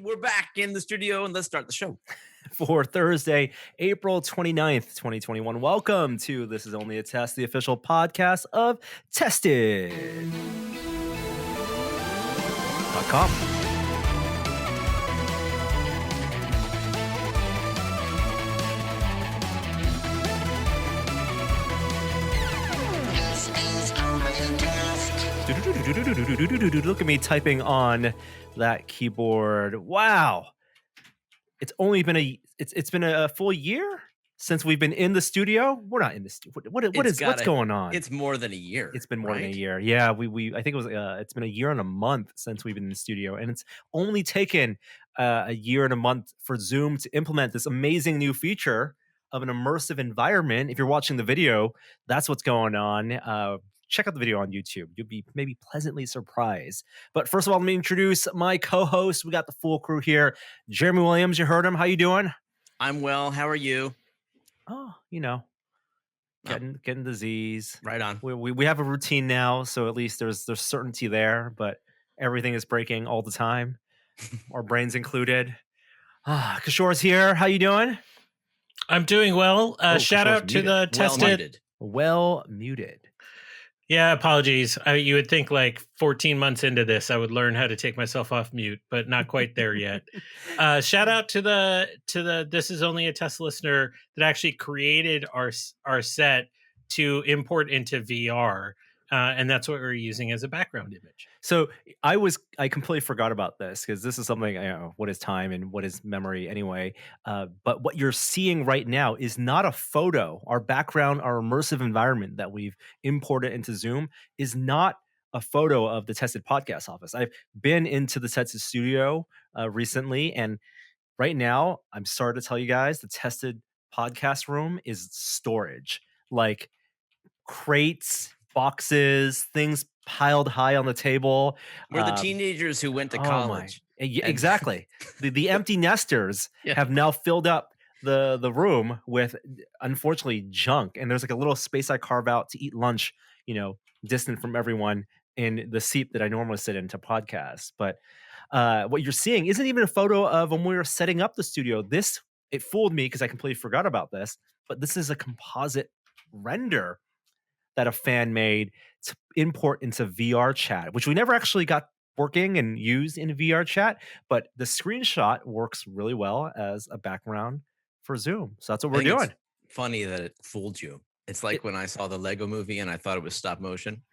we're back in the studio and let's start the show. For Thursday, April 29th, 2021. Welcome to This Is Only a Test, the official podcast of Tested.com. Look at me typing on that keyboard. Wow. It's been a full year since we've been in the studio. We're not in the studio. What's going on? It's more than a year. It's been more than a year. Yeah, I think it was it's been a year and a month since we've been in the studio, and it's only taken a year and a month for Zoom to implement this amazing new feature of an immersive environment. If you're watching the video, that's what's going on. Check out the video on YouTube. You'll be maybe pleasantly surprised. But first of all, let me introduce my co-host. We got the full crew here. Jeremy Williams, you heard him. How you doing? I'm well. How are you? Oh, getting the Z's. Right on. We have a routine now, so at least there's certainty there. But everything is breaking all the time, our brains included. Kishore's here. How you doing? I'm doing well. Shout out to the Tested. Well muted. Yeah, apologies. You would think like 14 months into this, I would learn how to take myself off mute, but not quite there yet. Shout out to the This Is Only a Test listener that actually created our set to import into VR. And that's what we're using as a background image. So I completely forgot about this because this is something, what is time and what is memory anyway. But what you're seeing right now is not a photo. Our background, our immersive environment that we've imported into Zoom is not a photo of the Tested podcast office. I've been into the Tested studio recently, and right now, I'm sorry to tell you guys, the Tested podcast room is storage, like crates, boxes, things piled high on the table. We're the teenagers who went to college. Yeah, exactly. the empty nesters have now filled up the room with, unfortunately, junk. And there's like a little space I carve out to eat lunch, distant from everyone in the seat that I normally sit in to podcast. But what you're seeing isn't even a photo of when we were setting up the studio. It fooled me because I completely forgot about this. But this is a composite render that a fan made to import into VR chat, which we never actually got working and used in VR chat, but the screenshot works really well as a background for Zoom. So that's what we're doing. It's funny that it fooled you. It's like when I saw the Lego movie and I thought it was stop motion.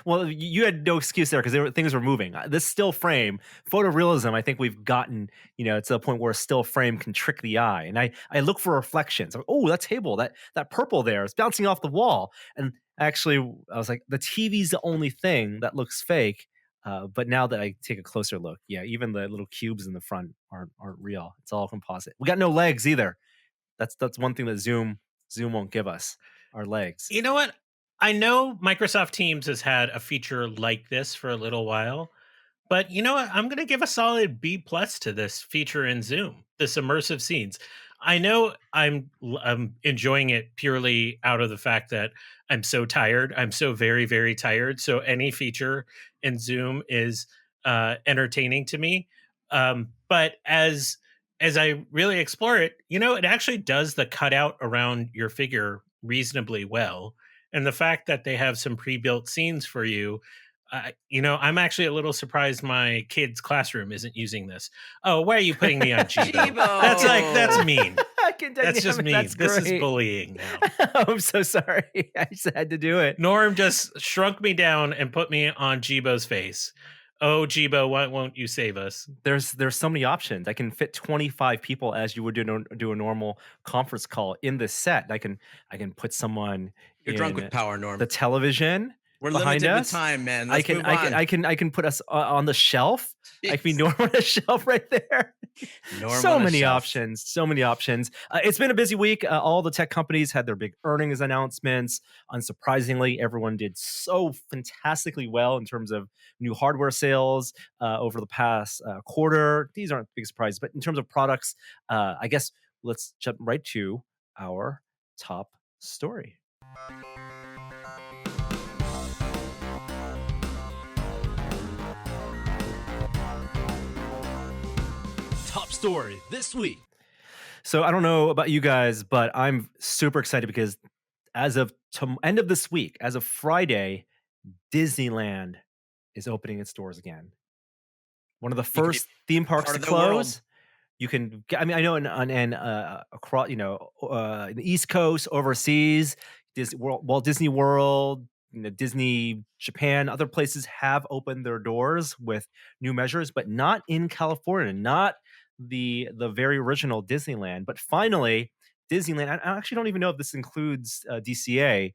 Well, you had no excuse there because things were moving. This still frame, photorealism, I think we've gotten, to the point where a still frame can trick the eye. And I look for reflections. Oh, that table, that purple there is bouncing off the wall. And actually, I was like, the TV's the only thing that looks fake. But now that I take a closer look, even the little cubes in the front aren't real. It's all composite. We got no legs either. That's one thing that Zoom won't give us, our legs. You know what? I know Microsoft Teams has had a feature like this for a little while, but you know what? I'm going to give a solid B+ to this feature in Zoom, this immersive scenes. I know I'm enjoying it purely out of the fact that I'm so tired. I'm so very, very tired. So any feature in Zoom is entertaining to me. But as I really explore it, it actually does the cutout around your figure reasonably well. And the fact that they have some pre-built scenes for you, I'm actually a little surprised my kid's classroom isn't using this. Oh, why are you putting me on Jibo? That's mean. That's just mean. This is bullying now. I'm so sorry. I just had to do it. Norm just shrunk me down and put me on Jibo's face. Oh, Jibo, why won't you save us? There's so many options. I can fit 25 people as you would do a normal conference call in this set. I can put someone. You're drunk with power, Norm. The television. We're behind limited us. with time, man. I can put us on the shelf. I can be Norm on the shelf right there. So many options. It's been a busy week. All the tech companies had their big earnings announcements. Unsurprisingly, everyone did so fantastically well in terms of new hardware sales over the past quarter. These aren't big surprises, but in terms of products, I guess let's jump right to our top story. top story this week. So I don't know about you guys, but I'm super excited because as of end of this week, as of Friday, Disneyland is opening its doors again. One of the You can be first theme parks part to of the world. close. You can, I mean, I know across, in the East Coast, overseas, Walt Disney World, Disney Japan, other places have opened their doors with new measures, but not in California, not the very original Disneyland. But finally, Disneyland. I actually don't even know if this includes DCA,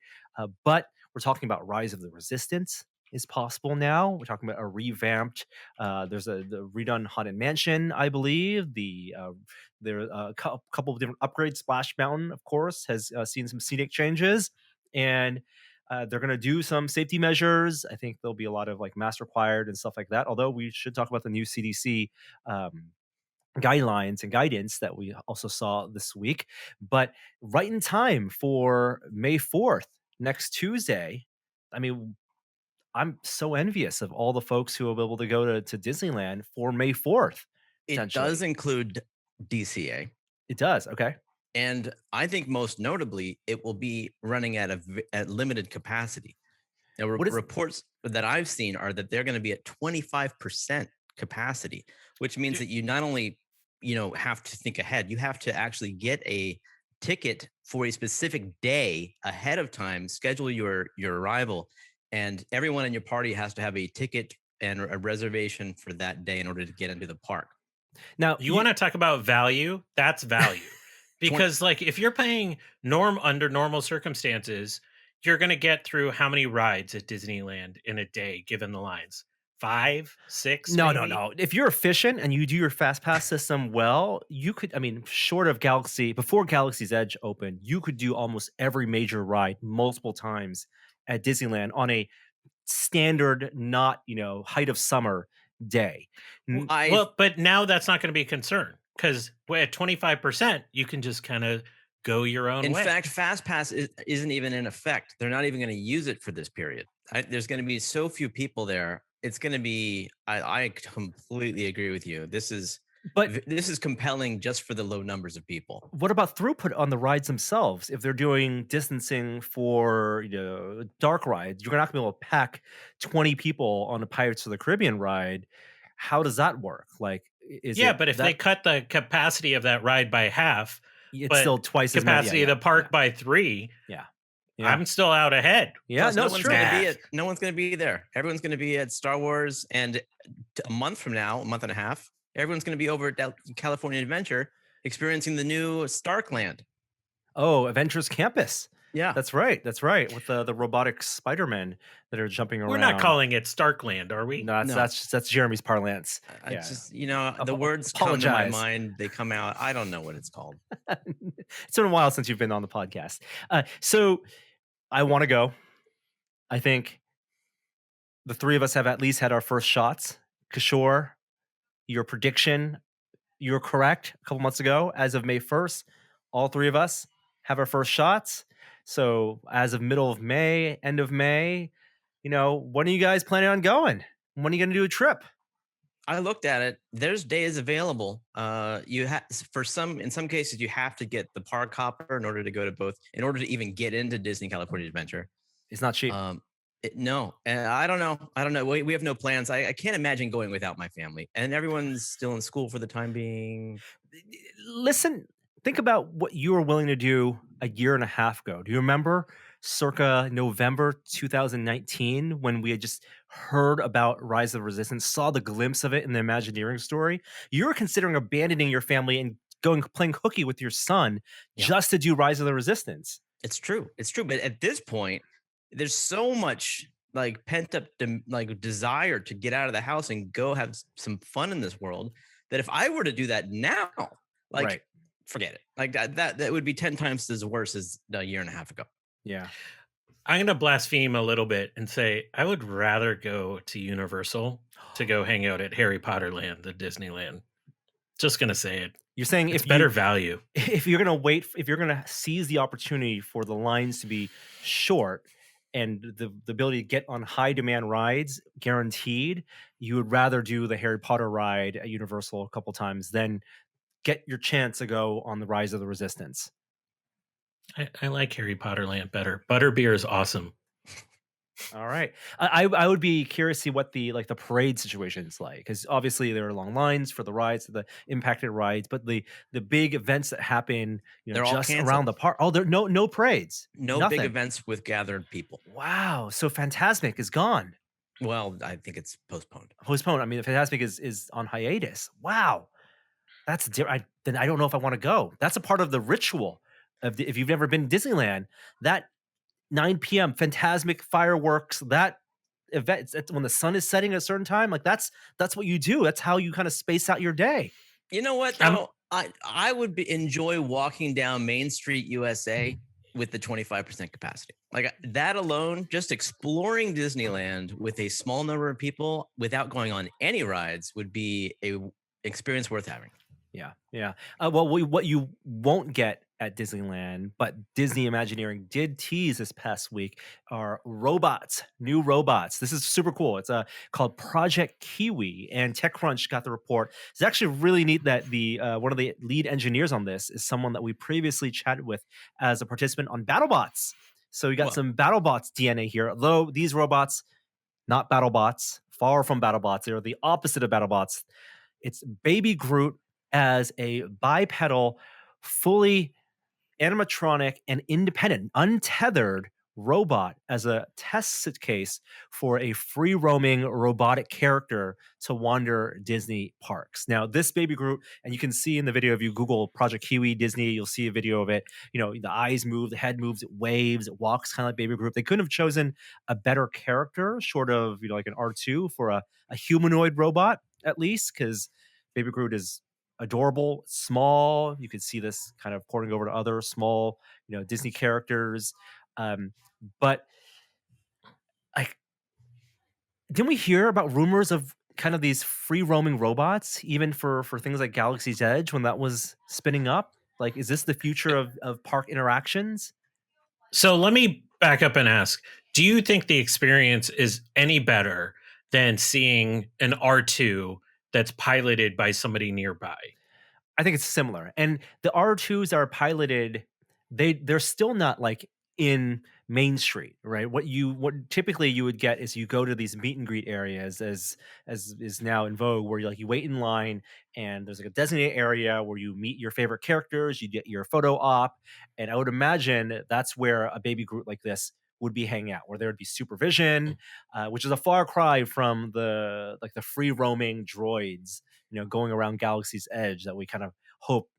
but we're talking about Rise of the Resistance is possible now. We're talking about a revamped. There's the redone Haunted Mansion, I believe. There are a couple of different upgrades. Splash Mountain, of course, has seen some scenic changes, and they're going to do some safety measures. I think there'll be a lot of like mask required and stuff like that. Although we should talk about the new CDC guidelines and guidance that we also saw this week. But right in time for May 4th, next Tuesday. I mean, I'm so envious of all the folks who will be able to go to Disneyland for May 4th. It does include DCA. It does. Okay. And I think most notably, it will be running at limited capacity. Now, reports that I've seen are that they're going to be at 25% capacity, which means that you not only, have to think ahead, you have to actually get a ticket for a specific day ahead of time, schedule your arrival, and everyone in your party has to have a ticket and a reservation for that day in order to get into the park. Now, you want to talk about value? That's value. Because like if you're paying under normal circumstances, you're going to get through how many rides at Disneyland in a day, given the lines? 5, 6? No. If you're efficient and you do your fast pass system well, you could, short of before Galaxy's Edge opened, you could do almost every major ride multiple times at Disneyland on a standard, not, height of summer day. But now that's not going to be a concern because at 25%, you can just kind of go your own way. In fact, Fast Pass isn't even in effect. They're not even going to use it for this period. There's going to be so few people there. It's going to be, I completely agree with you. This is compelling just for the low numbers of people. What about throughput on the rides themselves? If they're doing distancing for dark rides, you're not going to be able to pack 20 people on a Pirates of the Caribbean ride. How does that work? Like, but if they cut the capacity of that ride by half, it's still twice as capacity of the park by 3. Yeah. I'm still out ahead. Yeah, no one's going to be there. Everyone's going to be at Star Wars, and a month and a half, everyone's going to be over at California Adventure experiencing the new Starkland. Oh, Adventures Campus. Yeah, that's right. With the robotic Spider-Men that are jumping around. We're not calling it Starkland, are we? No, that's Jeremy's parlance. Just the words come to my mind. They come out. I don't know what it's called. It's been a while since you've been on the podcast. So I want to go. I think the three of us have at least had our first shots. Kishore, your prediction, you're correct. A couple months ago, as of May 1st, all three of us have our first shots. So as of middle of May, end of May, when are you guys planning on going? When are you going to do a trip? I looked at it. There's days available. In some cases, you have to get the park hopper in order to go to both, in order to even get into Disney California Adventure. It's not cheap. No, I don't know. We have no plans. I can't imagine going without my family, and everyone's still in school for the time being. Listen, think about what you were willing to do a year and a half ago. Do you remember circa November 2019 when we had just heard about Rise of the Resistance, saw the glimpse of it in the Imagineering story? You were considering abandoning your family and playing hooky with your son just to do Rise of the Resistance. It's true. But at this point, there's so much like pent up desire to get out of the house and go have some fun in this world that if I were to do that now, forget it. Like that would be 10 times as worse as a year and a half ago. Yeah. I'm going to blaspheme a little bit and say I would rather go to Universal to go hang out at Harry Potter Land than Disneyland. Just going to say it. You're saying it's better value. If you're going to seize the opportunity for the lines to be short and the ability to get on high demand rides guaranteed, you would rather do the Harry Potter ride at Universal a couple times than get your chance to go on the Rise of the Resistance. I like Harry Potter Land better. Butterbeer is awesome. All right. I would be curious to see what the parade situation is like, because obviously there are long lines for the rides, the impacted rides, but the big events that happen, They're all just around canceled. the park. Oh, there no parades. No Nothing. big events with gathered people. Wow. So Fantasmic is gone. Well, I think it's postponed. Postponed. I mean, Fantasmic is on hiatus. Wow. That's then I don't know if I want to go. That's a part of the ritual of if you've never been to Disneyland, that 9 p.m. Fantasmic fireworks, that event, it's when the sun is setting at a certain time, like that's what you do. That's how you kind of space out your day. You know what though? I would enjoy walking down Main Street USA with the 25% capacity. Like that alone, just exploring Disneyland with a small number of people without going on any rides would be a experience worth having. Yeah. Well, what you won't get at Disneyland, but Disney Imagineering did tease this past week, are robots, new robots. This is super cool. It's called Project Kiwi, and TechCrunch got the report. It's actually really neat that the one of the lead engineers on this is someone that we previously chatted with as a participant on BattleBots. So we got some BattleBots DNA here, though these robots, not BattleBots, far from BattleBots. They're the opposite of BattleBots. It's Baby Groot as a bipedal, fully animatronic and independent, untethered robot as a test case for a free roaming robotic character to wander Disney parks. Now, this Baby Groot, and you can see in the video, if you Google Project Kiwi Disney, you'll see a video of it. The eyes move, the head moves, it waves, it walks kind of like Baby Groot. They couldn't have chosen a better character short of, like an R2 for a humanoid robot, at least, because Baby Groot is adorable, small. You could see this kind of porting over to other small, Disney characters. But didn't we hear about rumors of kind of these free roaming robots, even for things like Galaxy's Edge when that was spinning up? Like, is this the future of park interactions? So let me back up and ask, do you think the experience is any better than seeing an R2 that's piloted by somebody nearby? I think it's similar. And the R2s are piloted, they're still not like in Main Street, right? What typically you would get is you go to these meet and greet areas, as is now in vogue, where you wait in line and there's like a designated area where you meet your favorite characters, you get your photo op. And I would imagine that's where a Baby Groot like this would be hanging out, where there would be supervision, which is a far cry from the free roaming droids, going around Galaxy's Edge that we kind of hope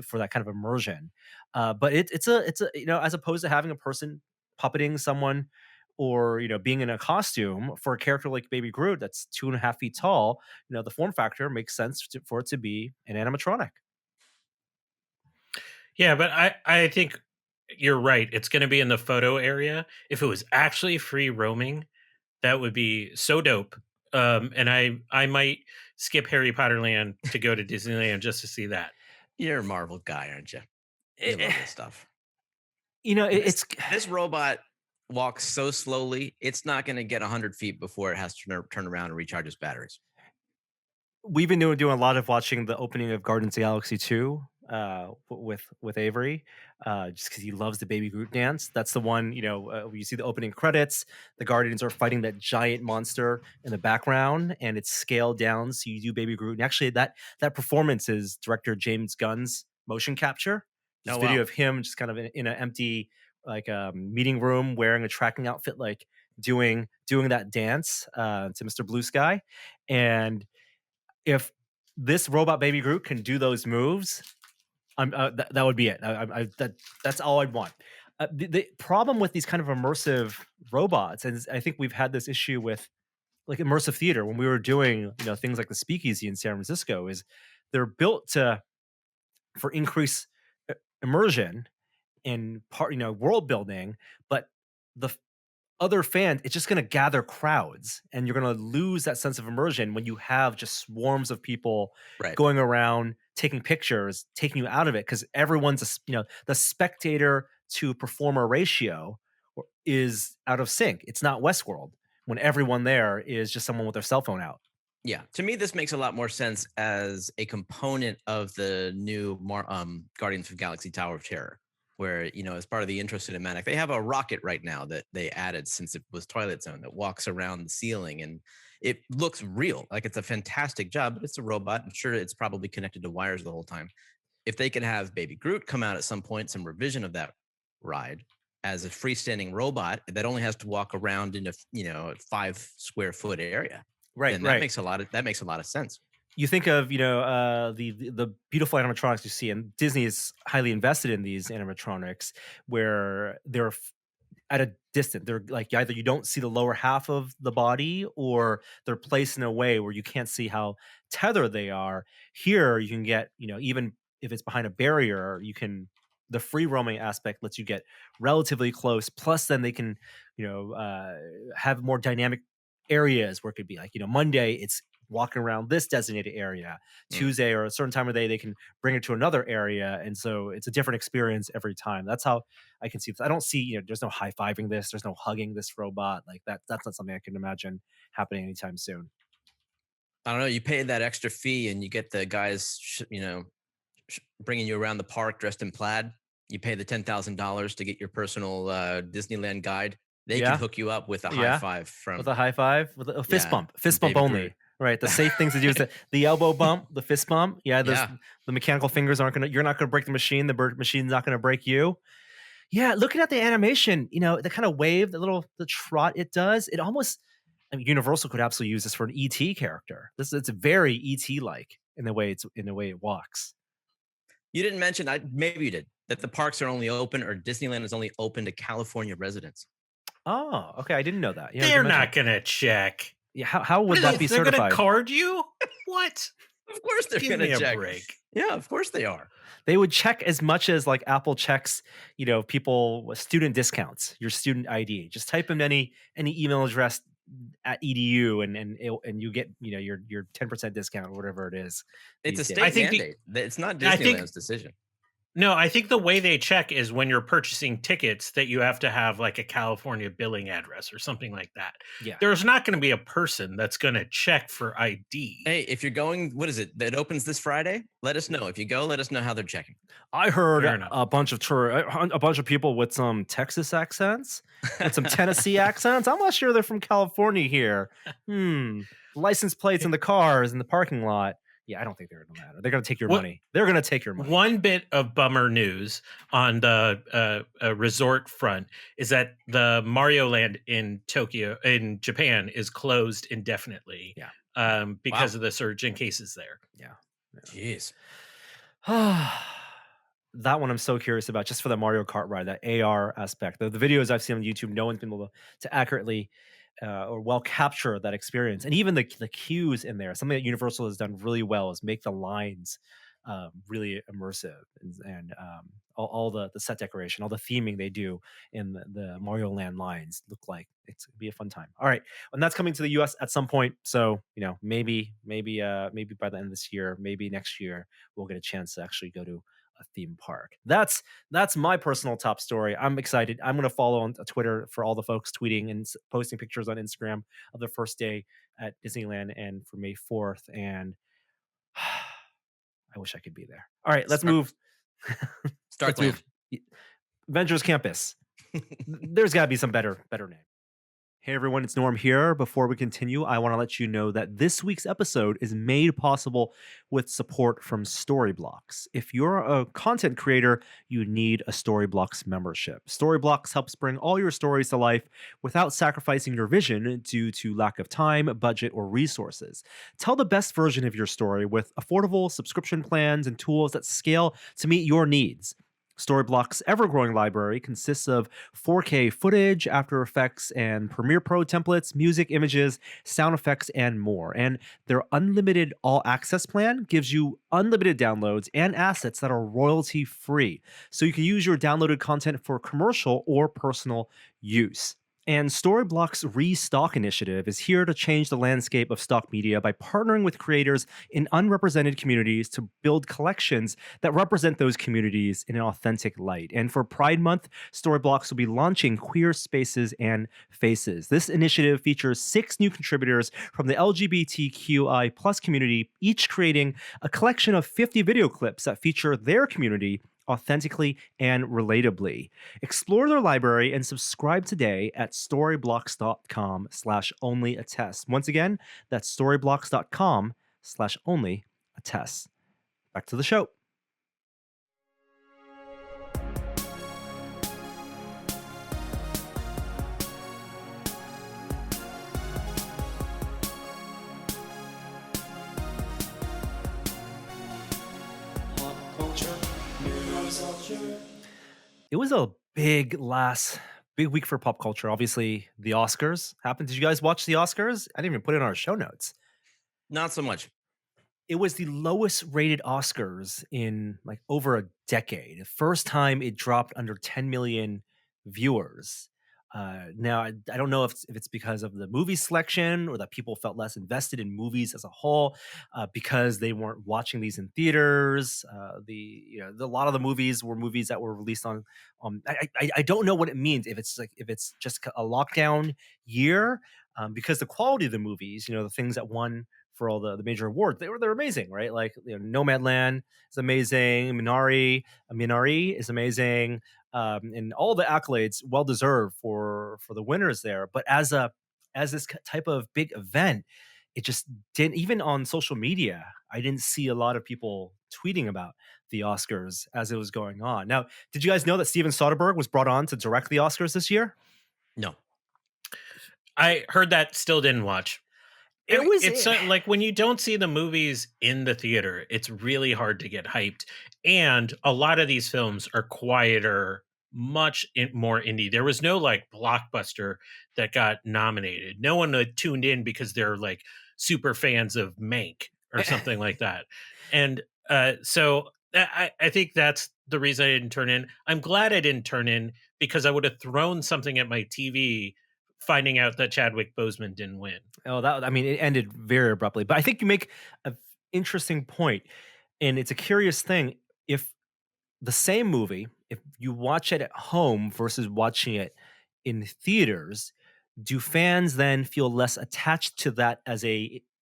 for that kind of immersion. But it's a as opposed to having a person puppeting someone or being in a costume, for a character like Baby Groot that's 2.5 feet tall, the form factor makes sense for it to be an animatronic. Yeah, but I think you're right. It's going to be in the photo area. If it was actually free roaming, that would be so dope. And I might skip Harry Potter Land to go to Disneyland just to see that. You're a Marvel guy, aren't you? You love this stuff. This robot walks so slowly, it's not going to get 100 feet before it has to turn around and recharge its batteries. We've been doing a lot of watching the opening of Guardians of the Galaxy 2 with Avery, just because he loves the Baby Groot dance. That's the one, you see the opening credits, the Guardians are fighting that giant monster in the background, and it's scaled down, so you do Baby Groot. And actually, that performance is director James Gunn's motion capture. This video of him just kind of in an empty meeting room wearing a tracking outfit, doing that dance to Mr. Blue Sky. And if this robot Baby Groot can do those moves, that would be it. That's all I'd want. The problem with these kind of immersive robots, and I think we've had this issue with like immersive theater when we were doing things like the Speakeasy in San Francisco, is they're built for increased immersion and world building, but the other fans, it's just going to gather crowds, and you're going to lose that sense of immersion when you have just swarms of people going around taking pictures, taking you out of it, because everyone's the spectator to performer ratio is out of sync. It's not Westworld when everyone there is just someone with their cell phone out. Yeah, to me, this makes a lot more sense as a component of the new Guardians of Galaxy Tower of Terror, where, as part of the intro cinematic, they have a rocket right now that they added since it was Twilight Zone that walks around the ceiling, and it looks real. Like, it's a fantastic job, but it's a robot. I'm sure it's probably connected to wires the whole time. If they could have Baby Groot come out at some point, some revision of that ride as a freestanding robot that only has to walk around in a 5 square foot area. Right, Then right. that makes a lot of sense. You think of the beautiful animatronics you see, and Disney is highly invested in these animatronics, where they're at a distance. They're like, either you don't see the lower half of the body, or they're placed in a way where you can't see how tethered they are. Here, you can get, even if it's behind a barrier, the free roaming aspect lets you get relatively close. Plus, then they can, have more dynamic areas where it could be like, Monday it's walking around this designated area. Tuesday or a certain time of day they can bring it to another area, and so it's a different experience every time. That's how I can see this. I don't see, there's no high-fiving this, there's no hugging this robot. Like that's not something I can imagine happening anytime soon. I don't know. You pay that extra fee and you get the guys, bringing you around the park dressed in plaid. You pay the $10,000 to get your personal Disneyland guide. They can hook you up with a high five with a high five, with a fist bump Baby only. Groot. Right. The safe things to do is the elbow bump, the fist bump. Yeah. The mechanical fingers you're not going to break the machine. The machine's not going to break you. Yeah. Looking at the animation, the kind of wave, the trot it does, it almost, Universal could absolutely use this for an ET character. It's very ET like in the way it walks. You didn't mention, maybe you did, that the parks are only open, or Disneyland is only open to California residents. Oh, okay. I didn't know that. Yeah, they're not going to check. Yeah, how would that be certified? They're going to card you? What? Of course they're going to check. Break. Yeah, of course they are. They would check as much as like Apple checks, people with student discounts, your student ID. Just type in any email address at edu and you get your 10% discount or whatever it is. It's a state mandate. It's not Disneyland's decision. No, I think the way they check is when you're purchasing tickets that you have to have like a California billing address or something like that. Yeah. There's not going to be a person that's going to check for ID. Hey, if you're going, what is it? That opens this Friday? Let us know. If you go, let us know how they're checking. I heard a bunch of people with some Texas accents and some Tennessee accents. I'm not sure they're from California here. License plates in the cars in the parking lot. Yeah, I don't think they're going to matter. They're going to take your money. They're going to take your money. One bit of bummer news on the resort front is that the Mario Land in Japan is closed indefinitely. Yeah. Because of the surge in cases there. Yeah. Jeez. That one I'm so curious about, just for the Mario Kart ride, that AR aspect. The videos I've seen on YouTube, no one's been able to accurately or well capture that experience. And even the cues in there, something that Universal has done really well is make the lines really immersive, and all the set decoration, all the theming they do in the Mario Land lines look like it's gonna be a fun time. All right, and that's coming to the US at some point. So maybe by the end of this year, maybe next year, we'll get a chance to actually go to a theme park. That's my personal top story. I'm excited. I'm going to follow on Twitter for all the folks tweeting and posting pictures on Instagram of their first day at Disneyland and for May 4th. And I wish I could be there. All right, let's move. Let's move. Avengers Campus. There's got to be some better name. Hey everyone, it's Norm here. Before we continue, I want to let you know that this week's episode is made possible with support from Storyblocks. If you're a content creator, you need a Storyblocks membership. Storyblocks helps bring all your stories to life without sacrificing your vision due to lack of time, budget, or resources. Tell the best version of your story with affordable subscription plans and tools that scale to meet your needs. Storyblocks' ever-growing library consists of 4K footage, After Effects, and Premiere Pro templates, music, images, sound effects, and more. And their unlimited all-access plan gives you unlimited downloads and assets that are royalty-free, so you can use your downloaded content for commercial or personal use. And Storyblock's Restock initiative is here to change the landscape of stock media by partnering with creators in unrepresented communities to build collections that represent those communities in an authentic light. And for Pride Month, Storyblocks will be launching Queer Spaces and Faces. This initiative features 6 new contributors from the LGBTQI plus community, each creating a collection of 50 video clips that feature their community authentically and relatably. Explore their library and subscribe today at storyblocks.com/onlyattest. Once again, that's storyblocks.com/onlyattest. Back to the show. It was a big week for pop culture. Obviously, the Oscars happened. Did you guys watch the Oscars? I didn't even put it on our show notes. Not so much. It was the lowest rated Oscars in like over a decade. The first time it dropped under 10 million viewers. Now, I don't know if it's because of the movie selection or that people felt less invested in movies as a whole because they weren't watching these in theaters. A lot of the movies were movies that were released on. I don't know what it means if it's just a lockdown year because the quality of the movies, the things that won for all the major awards, they're amazing, right? Like Nomadland is amazing, Minari is amazing. And all the accolades well deserved for the winners there. But as this type of big event, it just didn't, even on social media, I didn't see a lot of people tweeting about the Oscars as it was going on. Now, did you guys know that Steven Soderbergh was brought on to direct the Oscars this year? No. I heard that, still didn't watch. It's like when you don't see the movies in the theater, it's really hard to get hyped. And a lot of these films are quieter, much more indie. There was no like blockbuster that got nominated. No one tuned in because they're like super fans of Mank or something like that. And so I think that's the reason I didn't turn in. I'm glad I didn't turn in because I would have thrown something at my TV finding out that Chadwick Boseman didn't win. Oh, it ended very abruptly. But I think you make an interesting point, and it's a curious thing. If the same movie, if you watch it at home versus watching it in theaters, do fans then feel less attached to that as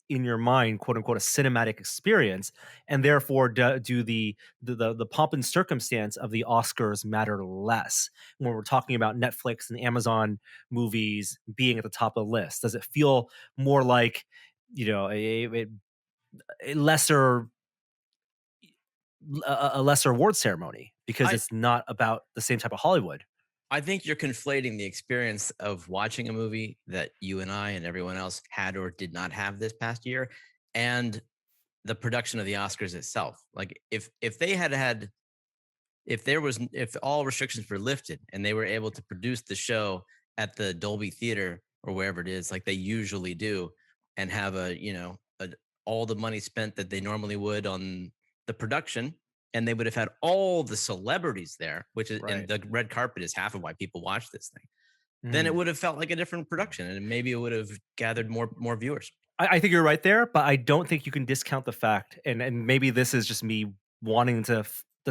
in your mind, quote unquote, a cinematic experience, and therefore do the pomp and circumstance of the Oscars matter less when we're talking about Netflix and Amazon movies being at the top of the list? Does it feel more like a lesser award ceremony because it's not about the same type of Hollywood? I think you're conflating the experience of watching a movie that you and I and everyone else had or did not have this past year and the production of the Oscars itself. Like if all restrictions were lifted and they were able to produce the show at the Dolby Theater or wherever it is, like they usually do, and have all the money spent that they normally would on the production, and they would have had all the celebrities there, which is, and the red carpet is half of why people watch this thing. Then it would have felt like a different production, and maybe it would have gathered more viewers. I think you're right there, but I don't think you can discount the fact, and maybe this is just me wanting to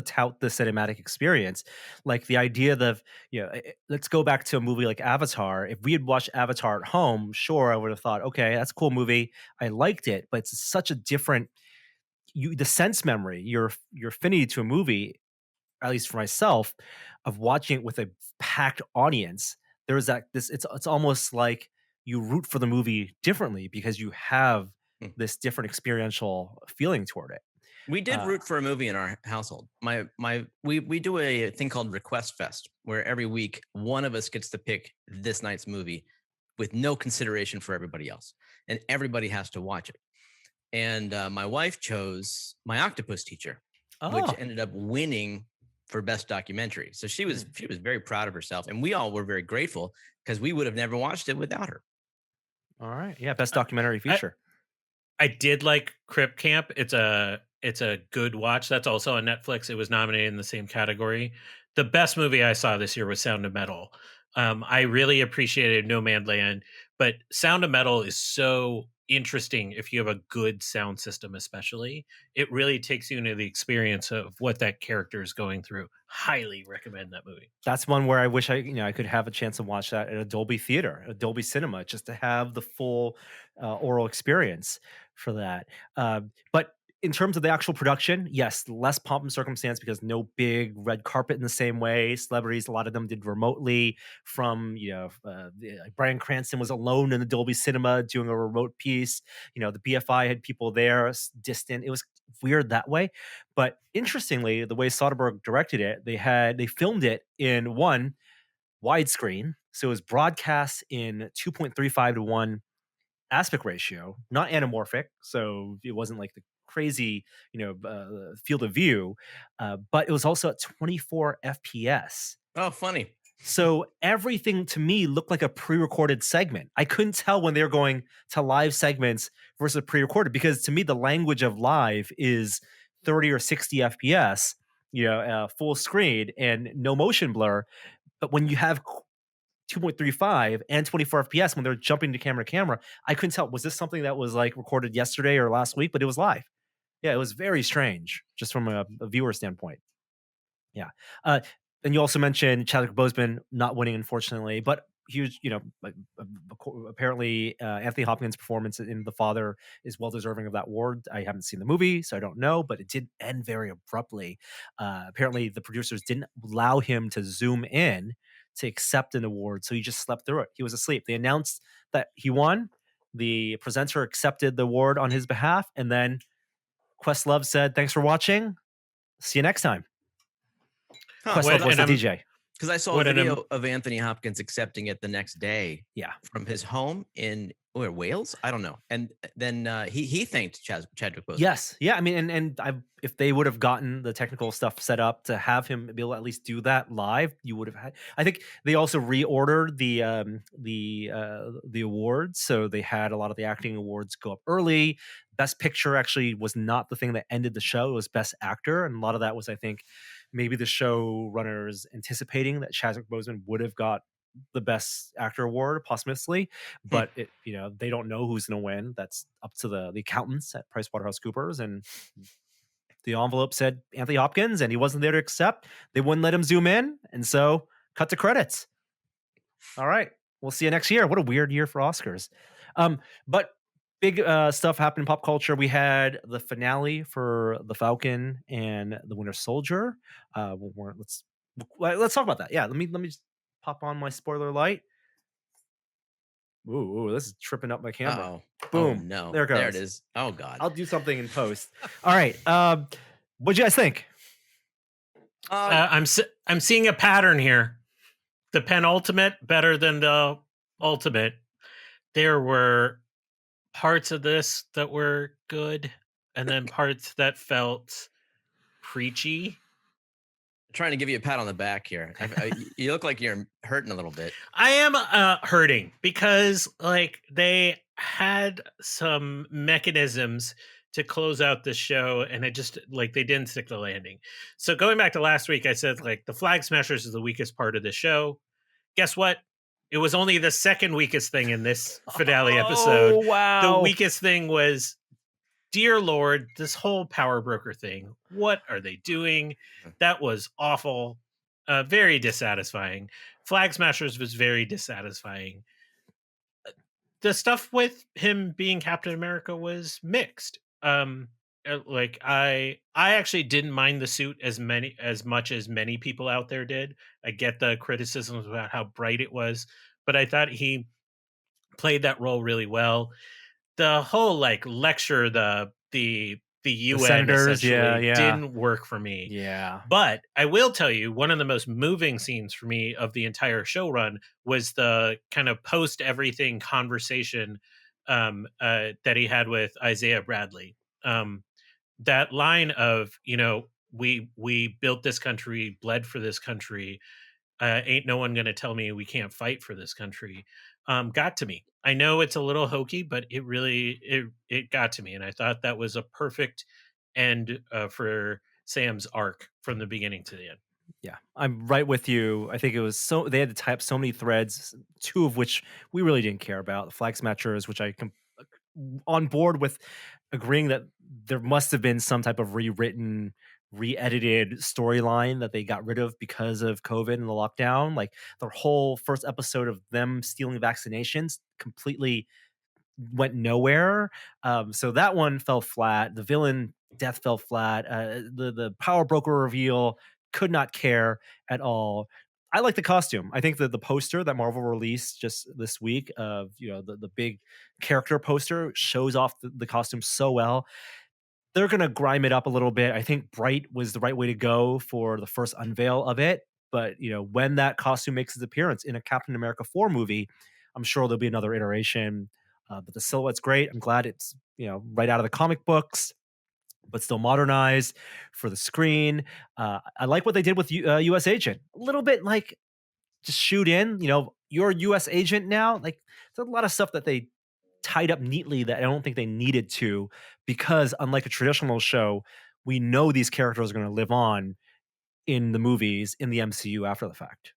tout the cinematic experience, like the idea that let's go back to a movie like Avatar. If we had watched Avatar at home, sure, I would have thought, okay, that's a cool movie, I liked it, but it's such a different. The sense memory, your affinity to a movie, at least for myself, of watching it with a packed audience, there's it's almost like you root for the movie differently because you have this different experiential feeling toward it. We did root for a movie in our household. We do a thing called Request Fest, where every week one of us gets to pick this night's movie with no consideration for everybody else, and everybody has to watch it. And my wife chose My Octopus Teacher, which ended up winning for Best Documentary. So she was very proud of herself, and we all were very grateful because we would have never watched it without her. All right, yeah, Best Documentary Feature. I did like Crip Camp. It's a good watch. That's also on Netflix. It was nominated in the same category. The best movie I saw this year was Sound of Metal. I really appreciated No Man Land, but Sound of Metal is so interesting if you have a good sound system, especially. It really takes you into the experience of what that character is going through. Highly recommend that movie. That's one where I wish I could have a chance to watch that at a Dolby Theater, a Dolby Cinema, just to have the full oral experience for that. But in terms of the actual production, yes, less pomp and circumstance because no big red carpet in the same way. Celebrities, a lot of them did remotely from, like Bryan Cranston was alone in the Dolby Cinema doing a remote piece. The BFI had people there distant. It was weird that way. But interestingly, the way Soderbergh directed it, they filmed it in one widescreen. So it was broadcast in 2.35 to 1 aspect ratio, not anamorphic. So it wasn't like the crazy, field of view, but it was also at 24 FPS. Oh, funny. So everything to me looked like a pre-recorded segment. I couldn't tell when they were going to live segments versus pre-recorded because to me the language of live is 30 or 60 FPS, full screen and no motion blur. But when you have 2.35 and 24 FPS when they're jumping to camera, I couldn't tell. Was this something that was like recorded yesterday or last week? But it was live. Yeah, it was very strange just from a viewer standpoint. Yeah. And you also mentioned Chadwick Boseman not winning, unfortunately, but he was, apparently Anthony Hopkins' performance in The Father is well deserving of that award. I haven't seen the movie, so I don't know, but it did end very abruptly. Apparently, the producers didn't allow him to zoom in to accept an award, so he just slept through it. He was asleep. They announced that he won. The presenter accepted the award on his behalf, and then Questlove said, "Thanks for watching. See you next time." Questlove was the DJ. Because I saw a video of Anthony Hopkins accepting it the next day. Yeah, from his home in Wales. I don't know. And then he thanked Chadwick Boseman. Yes, yeah. I mean, and if they would have gotten the technical stuff set up to have him be able to at least do that live, you would have had. I think they also reordered the awards, so they had a lot of the acting awards go up early. Best Picture actually was not the thing that ended the show; it was Best Actor, and a lot of that was, I think, maybe the showrunners anticipating that Chadwick Boseman would have got the Best Actor award posthumously, but they don't know who's going to win. That's up to the accountants at PricewaterhouseCoopers, and the envelope said Anthony Hopkins, and he wasn't there to accept. They wouldn't let him zoom in, and so cut to credits. All right, we'll see you next year. What a weird year for Oscars. But big stuff happened in pop culture. We had the finale for The Falcon and the Winter Soldier. Let's talk about that. Yeah, let me just pop on my spoiler light. Ooh, this is tripping up my camera. Uh-oh. Boom. Oh, no. There it goes. There it is. Oh, God. I'll do something in post. All right. What'd you guys think? I'm seeing a pattern here. The penultimate better than the ultimate. There were parts of this that were good, and then parts that felt preachy. Trying to give you a pat on the back here. You look like you're hurting a little bit. I am hurting because they had some mechanisms to close out the show, and it just they didn't stick the landing. So going back to last week, I said the Flag Smashers is the weakest part of the show. Guess what? It was only the second weakest thing in this finale episode. Oh, wow. The weakest thing was, dear Lord, this whole power broker thing. What are they doing? That was awful. Very dissatisfying. Flag Smashers was very dissatisfying. The stuff with him being Captain America was mixed. I actually didn't mind the suit as much as many people out there did. I get the criticisms about how bright it was, but I thought he played that role really well. The whole lecture, the UN senators, didn't work for me. Yeah. But I will tell you, one of the most moving scenes for me of the entire show run was the kind of post everything conversation that he had with Isaiah Bradley. That line of, we built this country, bled for this country. Ain't no one going to tell me we can't fight for this country. Got to me. I know it's a little hokey, but it really, it got to me. And I thought that was a perfect end for Sam's arc from the beginning to the end. Yeah, I'm right with you. I think it was they had to type so many threads, two of which we really didn't care about. The flag smashers, which on board with agreeing that there must have been some type of rewritten, re-edited storyline that they got rid of because of COVID and the lockdown. Like the whole first episode of them stealing vaccinations completely went nowhere. So that one fell flat. The villain death fell flat. The power broker reveal, could not care at all. I like the costume. I think that the poster that Marvel released just this week of the big character poster shows off the costume so well. They're gonna grime it up a little bit. I think bright was the right way to go for the first unveil of it. But when that costume makes its appearance in a Captain America 4 movie, I'm sure there'll be another iteration. But the silhouette's great. I'm glad it's right out of the comic books, but still modernized for the screen. I like what they did with U.S. Agent. A little bit like just shoot in. You're a U.S. agent now. Like there's a lot of stuff that they tied up neatly that I don't think they needed to, because unlike a traditional show, we know these characters are going to live on in the movies in the MCU after the fact.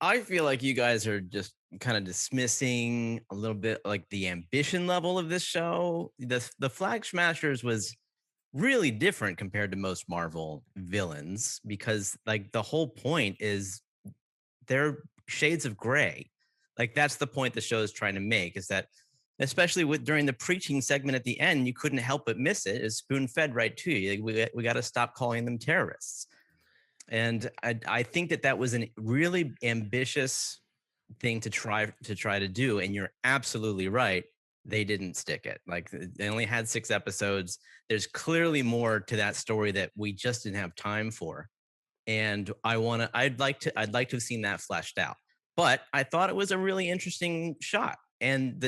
I feel like you guys are just kind of dismissing a little bit like the ambition level of this show. The Flag Smashers was really different compared to most Marvel villains, because like the whole point is they're shades of gray. Like that's the point the show is trying to make, is that especially during the preaching segment at the end, you couldn't help but miss it. It's spoon fed right to you. Like, we got to stop calling them terrorists. And I think that was a really ambitious thing to try to do. And you're absolutely right. They didn't stick it. Like they only had 6 episodes. There's clearly more to that story that we just didn't have time for. And I'd like to have seen that fleshed out. But I thought it was a really interesting shot. And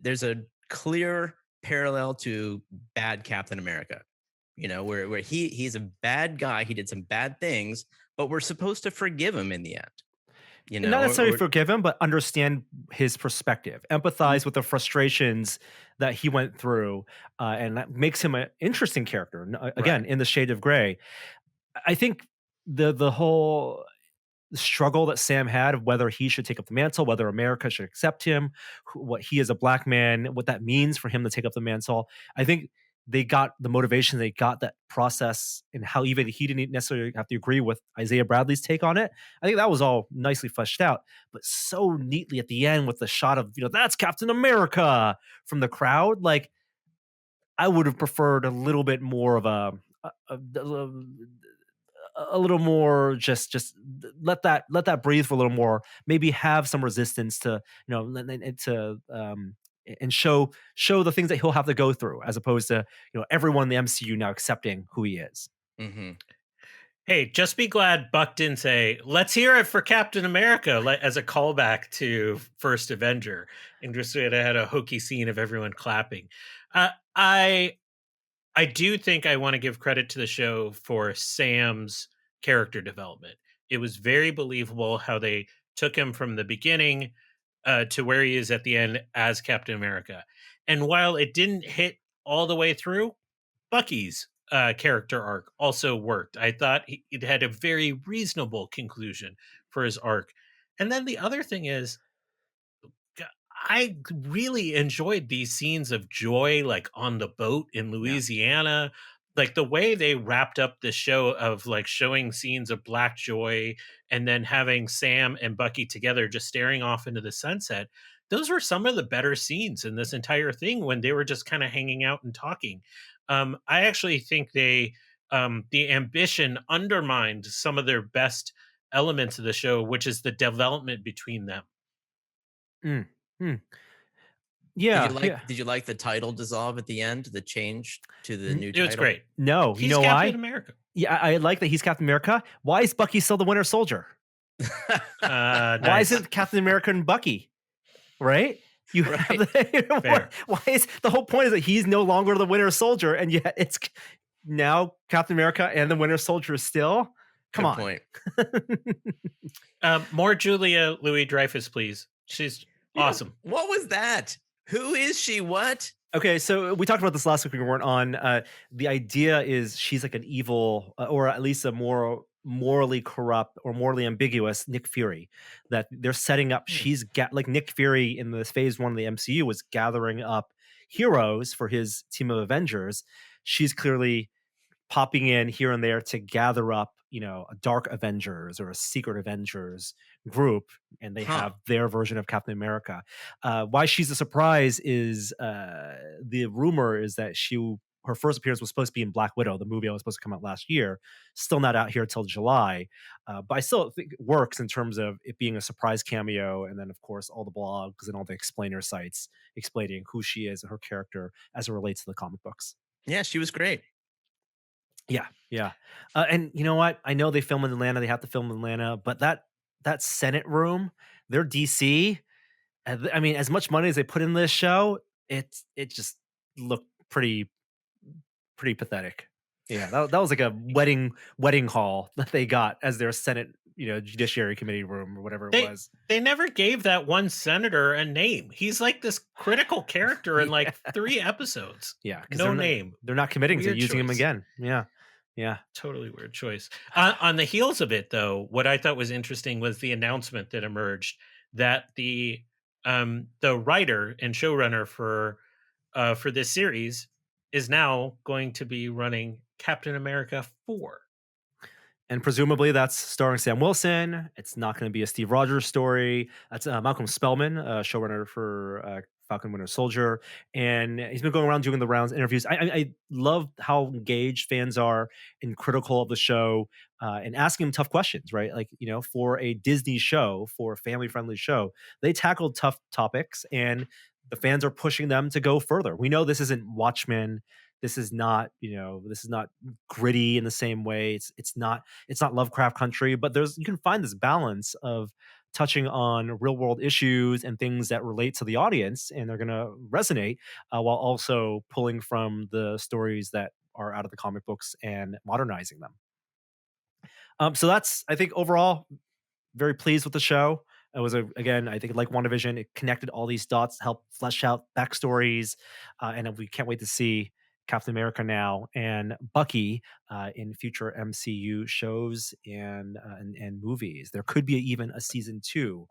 there's a clear parallel to bad Captain America. Where he's a bad guy. He did some bad things, but we're supposed to forgive him in the end. Not necessarily forgive him, but understand his perspective, empathize with the frustrations that he went through, and that makes him an interesting character. Again, right. In the shade of gray, I think the whole struggle that Sam had of whether he should take up the mantle, whether America should accept him, what he is a black man, what that means for him to take up the mantle. I think they got the motivation, they got that process, and how even he didn't necessarily have to agree with Isaiah Bradley's take on it. I think that was all nicely fleshed out, but so neatly at the end with the shot of, that's Captain America from the crowd. Like I would have preferred a little bit more of a little more just let that breathe for a little more, maybe have some resistance to and show the things that he'll have to go through, as opposed to everyone in the MCU now accepting who he is. Mm-hmm. Hey, just be glad Buck didn't say, let's hear it for Captain America, as a callback to First Avenger, and just had a hokey scene of everyone clapping. I do think I want to give credit to the show for Sam's character development. It was very believable how they took him from the beginning to where he is at the end as Captain America. And while it didn't hit all the way through, Bucky's character arc also worked. I thought it had a very reasonable conclusion for his arc. And then the other thing is, I really enjoyed these scenes of joy, like on the boat in Louisiana. Yeah. Like the way they wrapped up the show of like showing scenes of black joy and then having Sam and Bucky together just staring off into the sunset. Those were some of the better scenes in this entire thing, when they were just kind of hanging out and talking. I actually think the ambition undermined some of their best elements of the show, which is the development between them. Yeah. Did you like the title dissolve at the end, the change to the new title? It was great. No, he's you know Captain why? America. Yeah, I like that he's Captain America. Why is Bucky still the Winter Soldier? Why isn't Captain America and Bucky? Right? You right. Have why is the whole point is that he's no longer the Winter Soldier, and yet it's now Captain America and the Winter Soldier still. Come on. Point. More Julia Louis-Dreyfus, please. She's awesome. What was that? Who is she? What? Okay, so we talked about this last week when we weren't on. The idea is she's like an evil, or at least a more morally corrupt or morally ambiguous Nick Fury, that they're setting up. Like Nick Fury in this phase 1 of the MCU was gathering up heroes for his team of Avengers. She's clearly popping in here and there to gather up, a Dark Avengers or a Secret Avengers group, and they have their version of Captain America. Why she's a surprise is the rumor is that her first appearance was supposed to be in Black Widow, the movie that was supposed to come out last year. Still not out here till July, but I still think it works in terms of it being a surprise cameo, and then of course all the blogs and all the explainer sites explaining who she is and her character as it relates to the comic books. Yeah, she was great. Yeah. And you know what? I know they film in Atlanta. They have to film in Atlanta, but that Senate room, their DC. I mean, as much money as they put in this show, it just looked pretty pathetic. Yeah, that was like a wedding hall that they got as their Senate, Judiciary Committee room or whatever it was. They never gave that one senator a name. He's like this critical character in like 3 episodes. Yeah, no name. They're not committing to using him again. Yeah. Totally weird choice. On the heels of it, though, what I thought was interesting was the announcement that emerged that the writer and showrunner for this series is now going to be running Captain America 4. And presumably that's starring Sam Wilson. It's not going to be a Steve Rogers story. That's Malcolm Spellman, showrunner for Falcon Winter Soldier. And he's been going around doing the rounds interviews. I love how engaged fans are and critical of the show and asking him tough questions, right? Like, for a Disney show, for a family-friendly show, they tackled tough topics and the fans are pushing them to go further. We know this isn't Watchmen. This is not, this is not gritty in the same way. It's not Lovecraft Country, but you can find this balance of touching on real world issues and things that relate to the audience, and they're going to resonate while also pulling from the stories that are out of the comic books and modernizing them. So that's, I think, overall, very pleased with the show. It was again, I think, like WandaVision, it connected all these dots, helped flesh out backstories, and we can't wait to see Captain America now and Bucky in future MCU shows and movies. There could be even a season 2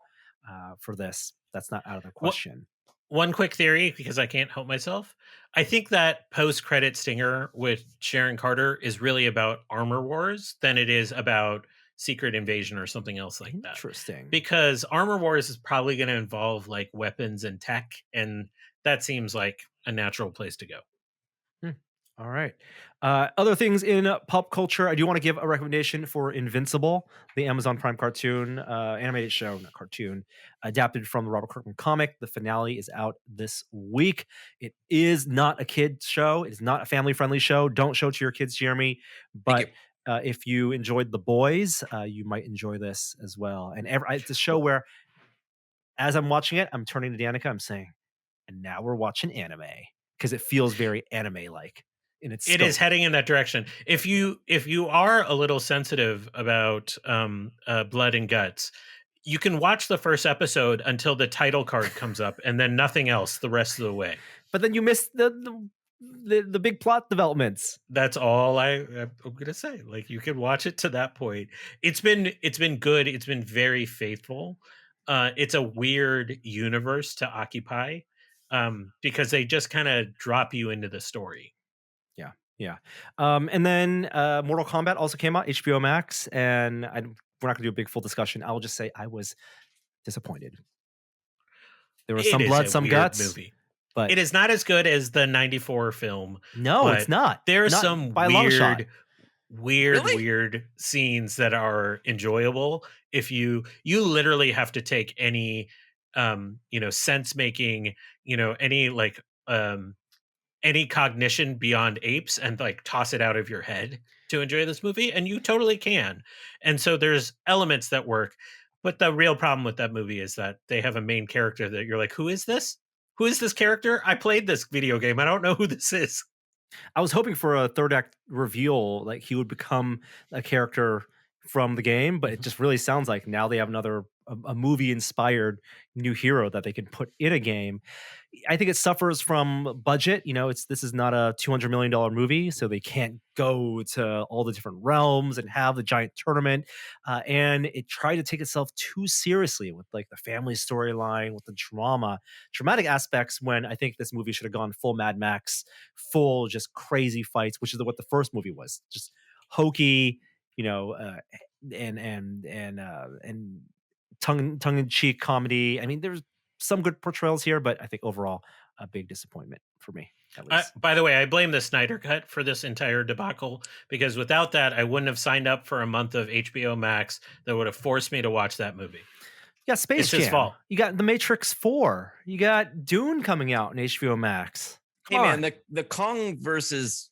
for this. That's not out of the question. One quick theory, because I can't help myself. I think that post-credit stinger with Sharon Carter is really about Armor Wars than it is about Secret Invasion or something else like that. Interesting. Because Armor Wars is probably going to involve like weapons and tech, and that seems like a natural place to go. All right. Other things in pop culture, I do want to give a recommendation for Invincible, the Amazon Prime cartoon, animated show, not cartoon, adapted from the Robert Kirkman comic. The finale is out this week. It is not a kid's show. It is not a family-friendly show. Don't show it to your kids, Jeremy. But if you enjoyed The Boys, you might enjoy this as well. And it's a show where, as I'm watching it, I'm turning to Danica, I'm saying, and now we're watching anime, because it feels very anime-like. It is heading in that direction. If you are a little sensitive about blood and guts, you can watch the first episode until the title card comes up, and then nothing else the rest of the way. But then you miss the big plot developments. That's all I'm gonna say. Like, you can watch it to that point. It's been good. It's been very faithful. It's a weird universe to occupy because they just kind of drop you into the story. Yeah. And then Mortal Kombat also came out, HBO Max, and we're not going to do a big full discussion. I will just say I was disappointed. There was some blood, some guts. Movie. But it is not as good as the 94 film. No, it's not. There are some weird scenes that are enjoyable. If you literally have to take any sense making, any cognition beyond apes and like toss it out of your head to enjoy this movie, and you totally can. And so there's elements that work, but the real problem with that movie is that they have a main character that you're like, who is this? Who is this character? I played this video game. I don't know who this is. I was hoping for a third act reveal, like he would become a character from the game, but it just really sounds like now they have another a movie inspired new hero that they can put in a game. I think it suffers from budget. This is not a $200 million movie, so they can't go to all the different realms and have the giant tournament. And it tried to take itself too seriously with like the family storyline, with the dramatic aspects. When I think this movie should have gone full Mad Max, full just crazy fights, which is what the first movie was, just hokey, and tongue-in-cheek comedy. I mean, there's some good portrayals here, but I think overall a big disappointment for me, at least. By the way, I blame the Snyder Cut for this entire debacle, because without that, I wouldn't have signed up for a month of HBO Max that would have forced me to watch that movie. You got Space It's his Jam. fault. You got The Matrix 4. You got Dune coming out in HBO Max. Hey man, the Kong versus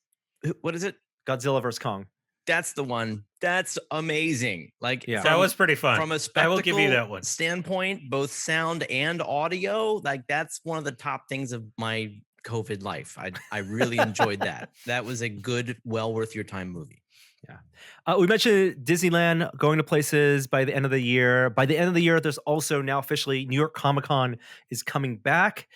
what is it? Godzilla vs Kong. That's the one. That's amazing. Like, Yeah. That was pretty fun. From a I spectacle will give you that one. standpoint, both sound and audio, like that's one of the top things of my COVID life. I really enjoyed that. That was a good, well worth your time movie. Yeah. We mentioned Disneyland going to places by the end of the year. By the end of the year, there's also now officially New York Comic Con is coming back.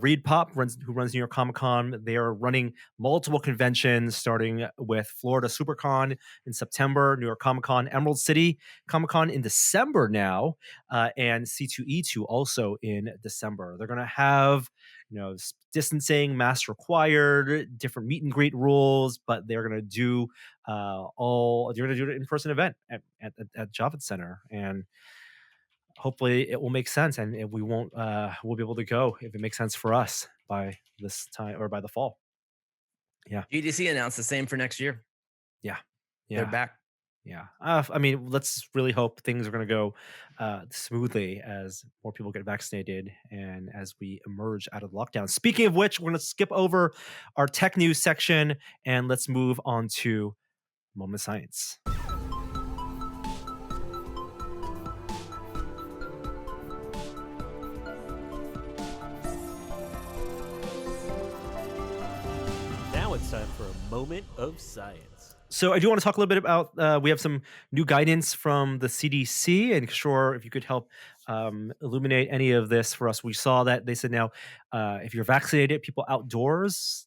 Reed Pop, who runs New York Comic Con, they are running multiple conventions, starting with Florida SuperCon in September, New York Comic Con, Emerald City Comic Con in December now, and C2E2 also in December. They're going to have distancing, mask required, different meet and greet rules, but they're going to do you're going to do an in-person event at Javits Center, and hopefully it will make sense, and we'll be able to go if it makes sense for us by this time or by the fall. Yeah. GDC announced the same for next year. Yeah. They're back. Yeah. I mean, let's really hope things are going to go smoothly as more people get vaccinated and as we emerge out of lockdown. Speaking of which, we're going to skip over our tech news section and let's move on to Moment of Science. Now it's time for a Moment of Science. So I do want to talk a little bit about, we have some new guidance from the CDC, and sure, if you could help illuminate any of this for us. We saw that they said now, if you're vaccinated, people outdoors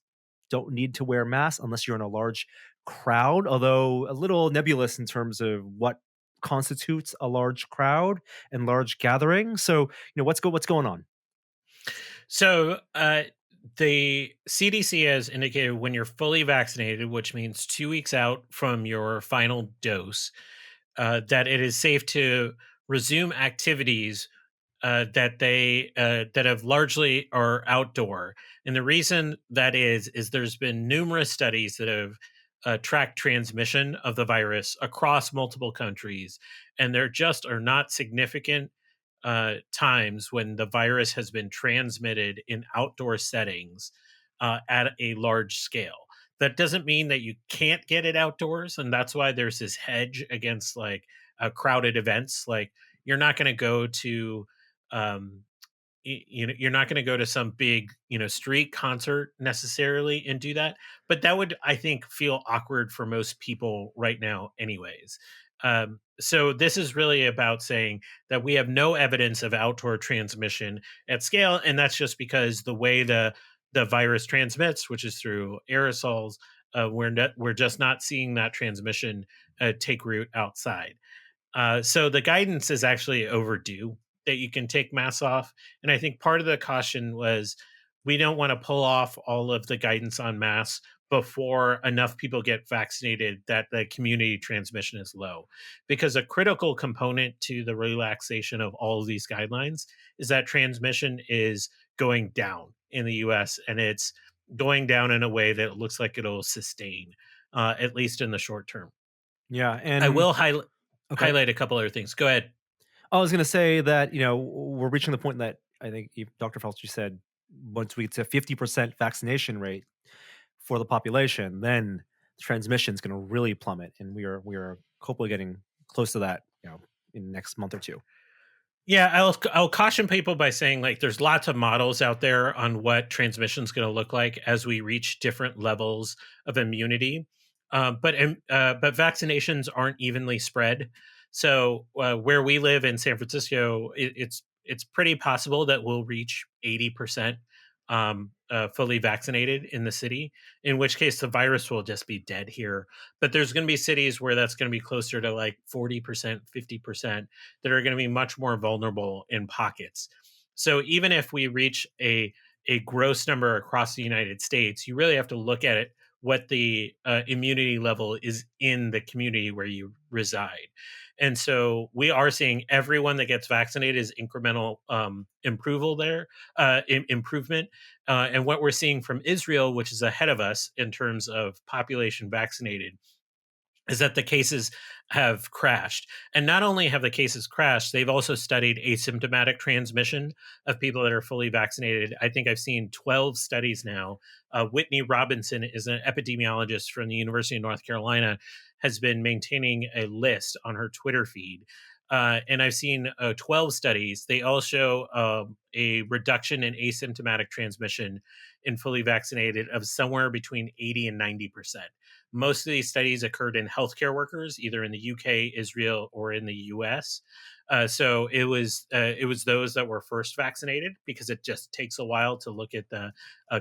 don't need to wear masks unless you're in a large crowd, although a little nebulous in terms of what constitutes a large crowd and large gathering. So, what's going on? So the CDC has indicated when you're fully vaccinated, which means 2 weeks out from your final dose, that it is safe to resume activities that have largely are outdoor. And the reason that is there's been numerous studies that have tracked transmission of the virus across multiple countries, and there just are not significant times when the virus has been transmitted in outdoor settings at a large scale. That doesn't mean that you can't get it outdoors, and that's why there's this hedge against like crowded events. Like you're not going to go to you're not going to go to some big street concert necessarily and do that, but that would, I think, feel awkward for most people right now anyways. So this is really about saying that we have no evidence of outdoor transmission at scale, and that's just because the way the virus transmits, which is through aerosols, we're just not seeing that transmission take root outside. So the guidance is actually overdue that you can take masks off. And I think part of the caution was we don't want to pull off all of the guidance on masks before enough people get vaccinated that the community transmission is low. Because a critical component to the relaxation of all of these guidelines is that transmission is going down in the US, and it's going down in a way that it looks like it'll sustain, at least in the short term. Yeah. And I will highlight a couple other things. Go ahead. I was going to say that, we're reaching the point that I think Dr. Fauci said, once we get to 50% vaccination rate for the population, then transmission is going to really plummet. And we are hopefully getting close to that, in the next month or two. Yeah, I'll caution people by saying like there's lots of models out there on what transmission is going to look like as we reach different levels of immunity. But vaccinations aren't evenly spread. So where we live in San Francisco, it's pretty possible that we'll reach 80% fully vaccinated in the city, in which case the virus will just be dead here. But there's going to be cities where that's going to be closer to like 40%, 50% that are going to be much more vulnerable in pockets. So even if we reach a gross number across the United States, you really have to look at it what the immunity level is in the community where you reside. And so we are seeing everyone that gets vaccinated is incremental improvement. And what we're seeing from Israel, which is ahead of us in terms of population vaccinated, is that the cases have crashed. And not only have the cases crashed, they've also studied asymptomatic transmission of people that are fully vaccinated. I think I've seen 12 studies now. Whitney Robinson is an epidemiologist from the University of North Carolina, has been maintaining a list on her Twitter feed. And I've seen 12 studies. They all show a reduction in asymptomatic transmission in fully vaccinated of somewhere between 80 and 90%. Most of these studies occurred in healthcare workers, either in the UK, Israel, or in the US. So it was those that were first vaccinated, because it just takes a while to look at the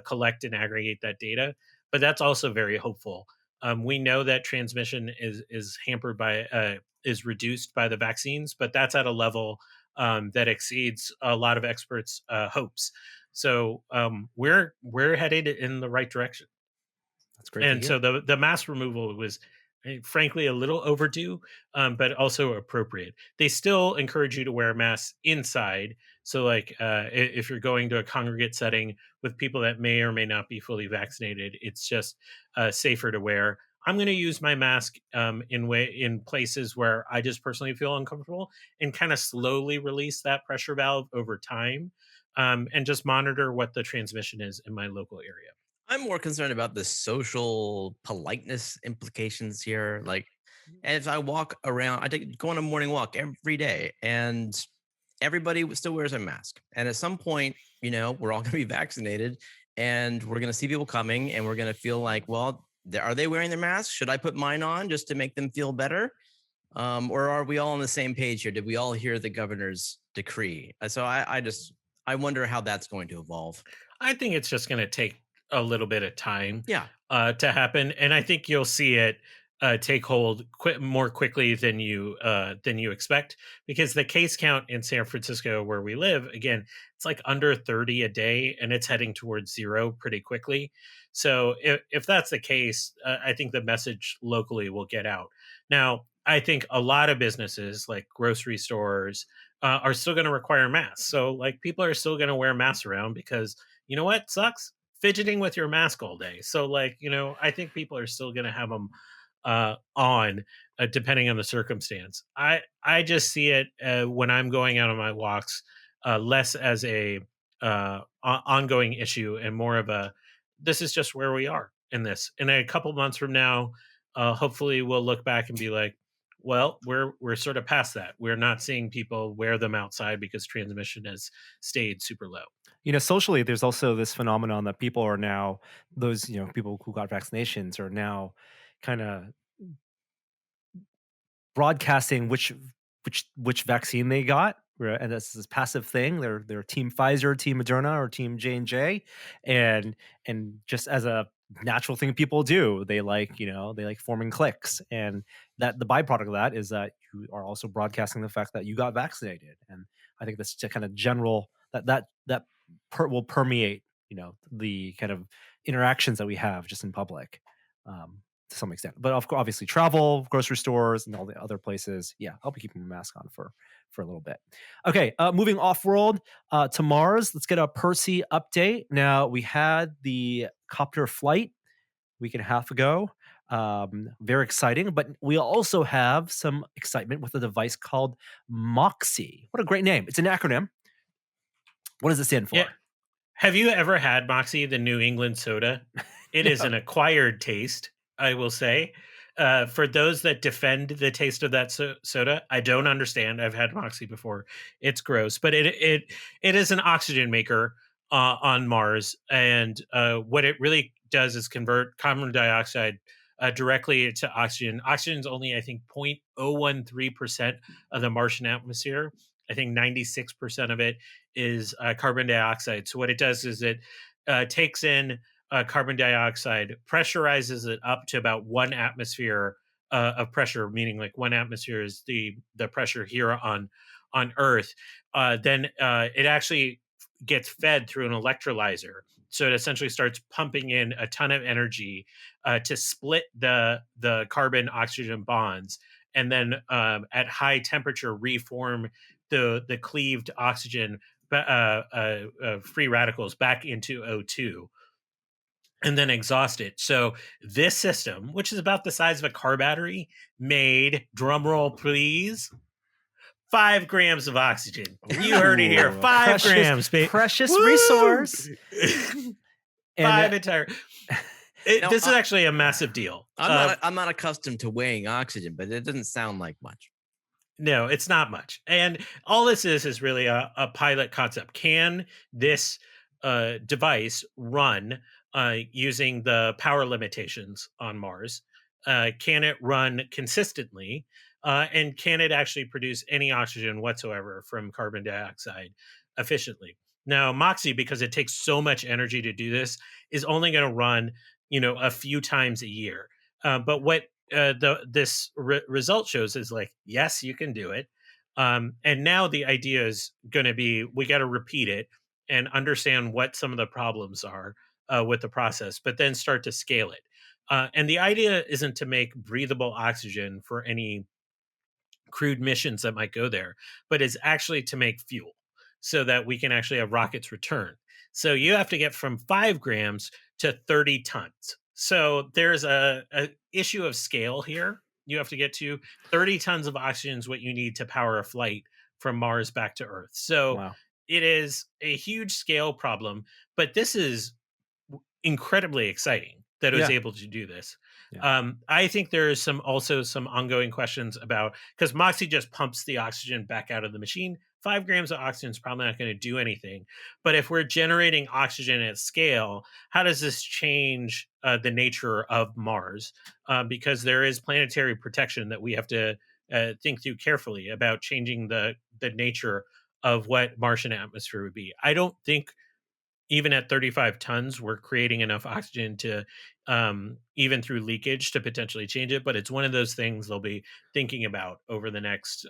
collect and aggregate that data. But that's also very hopeful. We know that transmission is hampered by is reduced by the vaccines, but that's at a level that exceeds a lot of experts' hopes. So we're headed in the right direction. That's great. And so the mask removal was frankly a little overdue, but also appropriate. They still encourage you to wear masks inside. So like if you're going to a congregate setting with people that may or may not be fully vaccinated, it's just safer to wear. I'm going to use my mask in places where I just personally feel uncomfortable, and kind of slowly release that pressure valve over time, and just monitor what the transmission is in my local area. I'm more concerned about the social politeness implications here. Like, as I walk around, go on a morning walk every day, and everybody still wears a mask. And at some point, we're all going to be vaccinated, and we're going to see people coming, and we're going to feel like, well, are they wearing their masks? Should I put mine on just to make them feel better? Or are we all on the same page here? Did we all hear the governor's decree? So I wonder how that's going to evolve. I think it's just going to take a little bit of time Yeah. To happen. And I think you'll see it take hold more quickly than you expect, because the case count in San Francisco, where we live, again, it's like under 30 a day, and it's heading towards zero pretty quickly. So if that's the case, I think the message locally will get out. Now, I think a lot of businesses like grocery stores are still going to require masks. So like people are still going to wear masks around, because you know what sucks? Fidgeting with your mask all day. So like, I think people are still going to have them on depending on the circumstance. I just see it when I'm going out on my walks less as a ongoing issue, and more of a, this is just where we are in this. In a couple months from now, hopefully we'll look back and be like, well, we're sort of past that. We're not seeing people wear them outside because transmission has stayed super low. Socially, there's also this phenomenon that people are now, those, people who got vaccinations are now kind of broadcasting which vaccine they got, right? And that's this passive thing. They're team Pfizer, team Moderna, or team J&J, and just as a natural thing people do, they like forming cliques, and that the byproduct of that is that you are also broadcasting the fact that you got vaccinated. And I think that's kind of general that will permeate the kind of interactions that we have just in public to some extent. But obviously travel, grocery stores, and all the other places, I'll be keeping my mask on for a little bit. Okay, moving off world to Mars. Let's get a Percy update. Now, we had the copter flight a week and a half ago. Very exciting, but we also have some excitement with a device called Moxie. What a great name. It's an acronym. What does it stand for? Yeah. Have you ever had Moxie, the New England soda? It is an acquired taste, I will say. For those that defend the taste of that soda, I don't understand. I've had Moxie before. It's gross, but it is an oxygen maker on Mars. And what it really does is convert carbon dioxide directly to oxygen. Oxygen is only, I think, 0.013% of the Martian atmosphere. I think 96% of it is carbon dioxide. So what it does is it takes in carbon dioxide, pressurizes it up to about 1 atmosphere of pressure, meaning like 1 atmosphere is the pressure here on Earth. Then it actually gets fed through an electrolyzer. So it essentially starts pumping in a ton of energy to split the carbon oxygen bonds, and then at high temperature reform the cleaved oxygen free radicals back into O2 and then exhaust it. So this system, which is about the size of a car battery, made, drumroll please, 5 grams of oxygen. You heard it here. 5 grams, baby. Precious resource. 5 entire. This is actually a massive deal. I'm not accustomed to weighing oxygen, but it doesn't sound like much. No, it's not much. And all this is really a pilot concept. Can this device run using the power limitations on Mars? Can it run consistently? And can it actually produce any oxygen whatsoever from carbon dioxide efficiently? Now, Moxie, because it takes so much energy to do this, is only going to run, a few times a year. But what this result shows is like, yes, you can do it. And now the idea is going to be, we got to repeat it and understand what some of the problems are with the process, but then start to scale it. And the idea isn't to make breathable oxygen for any crewed missions that might go there, but is actually to make fuel so that we can actually have rockets return. So you have to get from 5 grams to 30 tons. So there's a issue of scale here. You have to get to 30 tons of oxygen is what you need to power a flight from Mars back to Earth. So it is a huge scale problem, but this is incredibly exciting that it was able to do this. I think there's also some ongoing questions about, because Moxie just pumps the oxygen back out of the machine. 5 grams of oxygen is probably not going to do anything. But if we're generating oxygen at scale, how does this change the nature of Mars? Because there is planetary protection that we have to think through carefully about changing the nature of what Martian atmosphere would be. I don't think even at 35 tons, we're creating enough oxygen to, even through leakage, to potentially change it. But it's one of those things they'll be thinking about over the next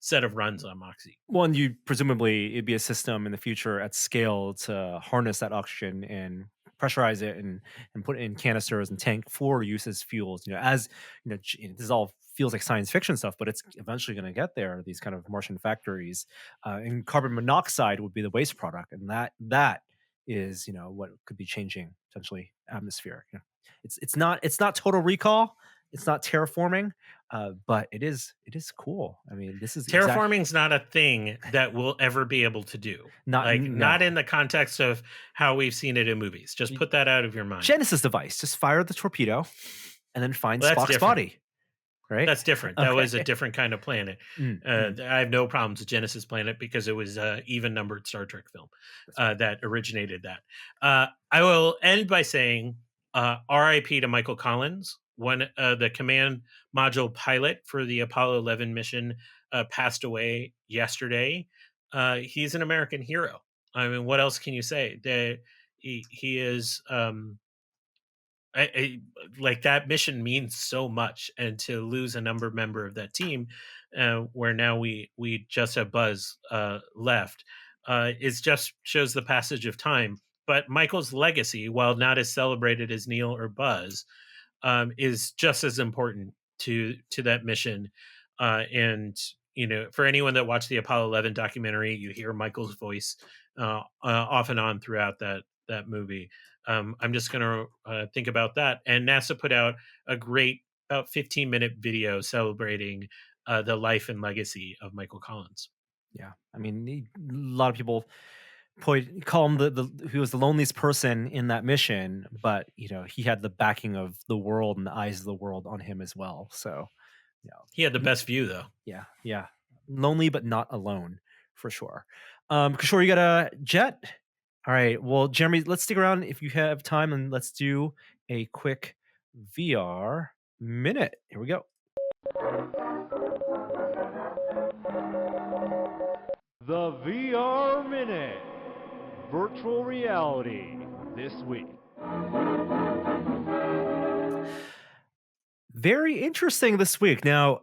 set of runs on Moxie. Well, and you presumably it'd be a system in the future at scale to harness that oxygen and pressurize it and put it in canisters and tank for use as fuels. As this all feels like science fiction stuff, but it's eventually going to get there. These kind of Martian factories, and carbon monoxide would be the waste product, and that is what could be changing potentially atmosphere. It's not Total Recall, it's not terraforming, but it is cool. I mean, this is terraforming's not a thing that we'll ever be able to do. Not in the context of how we've seen it in movies. Just put that out of your mind. Genesis device, just fire the torpedo and then find Spock's body. Right? That's different. That was a different kind of planet. I have no problems with Genesis Planet because it was an even-numbered Star Trek film that originated that. I will end by saying R.I.P. to Michael Collins, the command module pilot for the Apollo 11 mission, passed away yesterday. He's an American hero. I mean, what else can you say? He is... like that mission means so much, and to lose a member of that team, where now we just have Buzz left, is just shows the passage of time. But Michael's legacy, while not as celebrated as Neil or Buzz, is just as important to that mission. And for anyone that watched the Apollo 11 documentary, you hear Michael's voice off and on throughout that movie. I'm just going to think about that. And NASA put out a great, about 15-minute video celebrating the life and legacy of Michael Collins. Yeah, I mean, a lot of people call him he was the loneliest person in that mission, but he had the backing of the world and the eyes of the world on him as well. So, he had the best view, though. Yeah, lonely but not alone, for sure. Kishore, you got a jet? All right. Well, Jeremy, let's stick around if you have time, and let's do a quick VR Minute. Here we go. The VR Minute. Virtual reality this week. Very interesting this week. Now,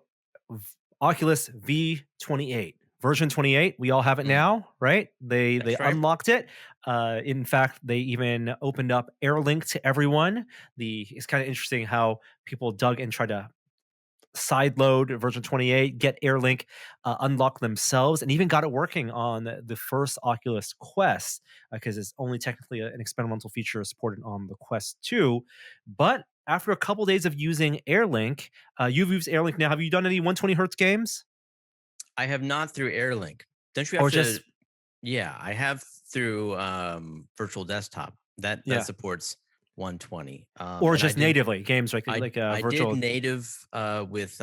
Oculus V28, version 28, we all have it now, right? They That's right. unlocked it. In fact, they even opened up AirLink to everyone. It's kind of interesting how people dug and tried to sideload version 28, get AirLink, unlock themselves, and even got it working on the first Oculus Quest because it's only technically an experimental feature supported on the Quest 2. But after a couple days of using AirLink, you've used AirLink now. Have you done any 120 hertz games? I have not through AirLink. Don't you have Or to? just Yeah, I have through Virtual Desktop. That yeah, supports 120. or And just natively games like I did virtual? native with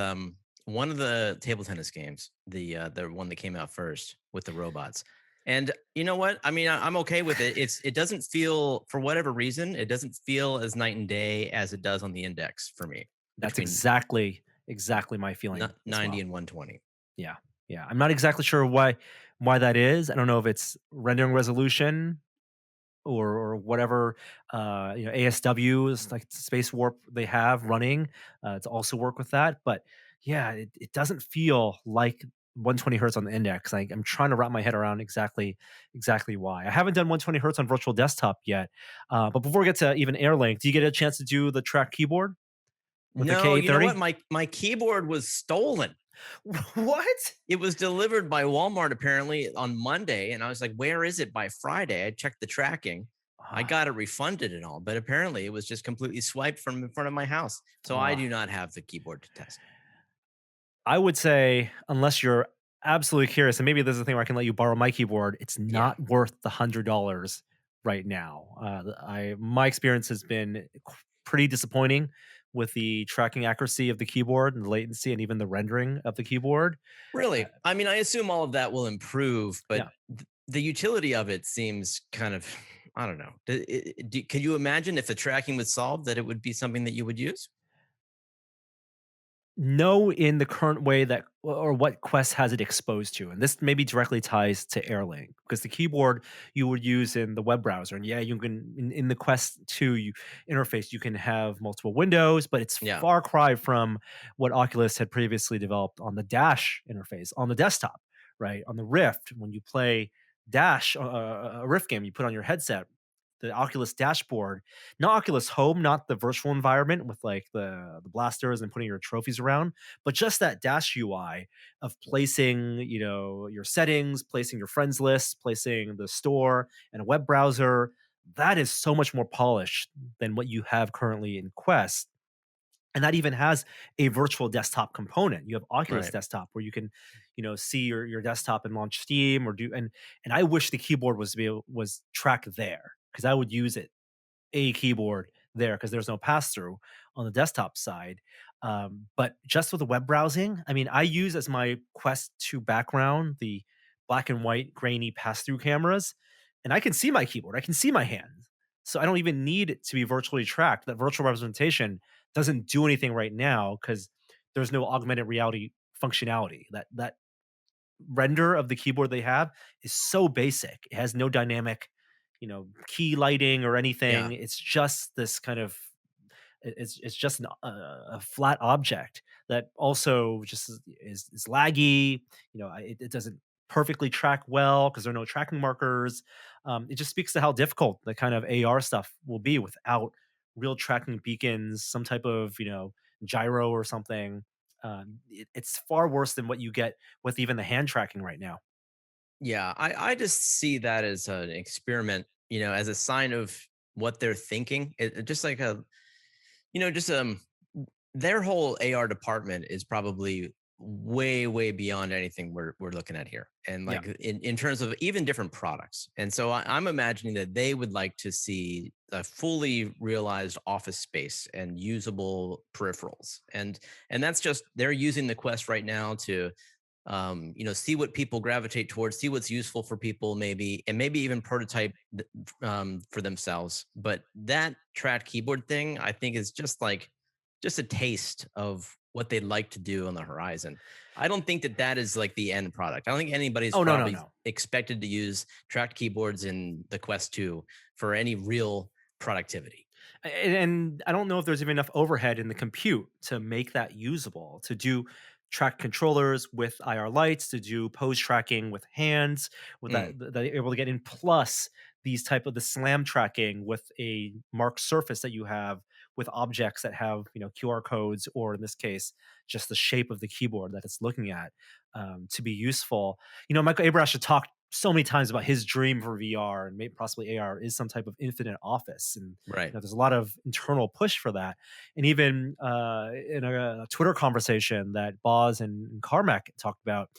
one of the table tennis games, the one that came out first with the robots. And you know what? I mean, I'm okay with it. It doesn't feel, for whatever reason, it doesn't feel as night and day as it does on the Index for me, That's between exactly my feeling as 90 well. and 120. Yeah, yeah. I'm not exactly sure why that is. I don't know if it's rendering resolution or whatever ASW is like space warp they have running to also work with that. But yeah, it doesn't feel like 120 hertz on the Index. I'm trying to wrap my head around exactly why. I haven't done 120 hertz on virtual desktop yet. But before we get to even AirLink, do you get a chance to do the track keyboard with the No, you know what? K830? My keyboard was stolen. What? It was delivered by Walmart apparently on Monday, and I was like, "Where is it?" By Friday, I checked the tracking. I got it refunded and all, but apparently it was just completely swiped from in front of my house. So I do not have the keyboard to test. I would say, unless you're absolutely curious, and maybe this is a thing where I can let you borrow my keyboard, it's Yeah. not worth the $100 right now. My experience has been pretty disappointing with the tracking accuracy of the keyboard and the latency and even the rendering of the keyboard. Really? I mean, I assume all of that will improve, but Yeah. the utility of it seems kind of, I don't know. Can you imagine if the tracking was solved that it would be something that you would use? No, in the current way that or what Quest has it exposed to, and this maybe directly ties to AirLink because the keyboard you would use in the web browser, and yeah, you can in the Quest 2 interface you can have multiple windows, but it's Yeah. far cry from what Oculus had previously developed on the Dash interface on the desktop, right? On the Rift, when you play Dash, a Rift game, you put on your headset. The Oculus dashboard, not Oculus Home, not the virtual environment with like the blasters and putting your trophies around, but just that Dash UI of placing, your settings, placing your friends list, placing the store and a web browser. That is so much more polished than what you have currently in Quest. And that even has a virtual desktop component. You have Oculus Right. Desktop where you can, see your desktop and launch Steam or do and I wish the keyboard was tracked there because I would use a keyboard there because there's no pass through on the desktop side. But just with the web browsing, I mean, I use as my Quest 2 background the black and white grainy pass through cameras, and I can see my keyboard, I can see my hands. So I don't even need it to be virtually tracked. That virtual representation doesn't do anything right now because there's no augmented reality functionality. That render of the keyboard they have is so basic. It has no dynamic, key lighting or anything. Yeah. It's just this kind of it's just a flat object that also just is laggy. It doesn't perfectly track well because there are no tracking markers. It just speaks to how difficult the kind of AR stuff will be without real tracking beacons, some type of gyro or something. It's far worse than what you get with even the hand tracking right now. Yeah, I just see that as an experiment, as a sign of what they're thinking. Just like just their whole AR department is probably way beyond anything we're looking at here, and Yeah. like in terms of even different products. And so I'm imagining that they would like to see a fully realized office space and usable peripherals, and that's just they're using the Quest right now to see what people gravitate towards, see what's useful for people, maybe, and maybe even prototype for themselves. But that tracked keyboard thing, I think, is just like just a taste of what they'd like to do on the horizon. I don't think that is like the end product. I don't think anybody's Oh, no, probably no. expected to use tracked keyboards in the Quest 2 for any real productivity. And I don't know if there's even enough overhead in the compute to make that usable, to do track controllers with IR lights, to do pose tracking with hands, with that they're able to get in, plus these type of the slam tracking with a marked surface that you have with objects that have, QR codes, or in this case, just the shape of the keyboard that it's looking at, to be useful. Michael Abrash had talked so many times about his dream for VR and maybe possibly AR is some type of infinite office, and Right. there's a lot of internal push for that. And even in a Twitter conversation that Boz and Carmack talked about,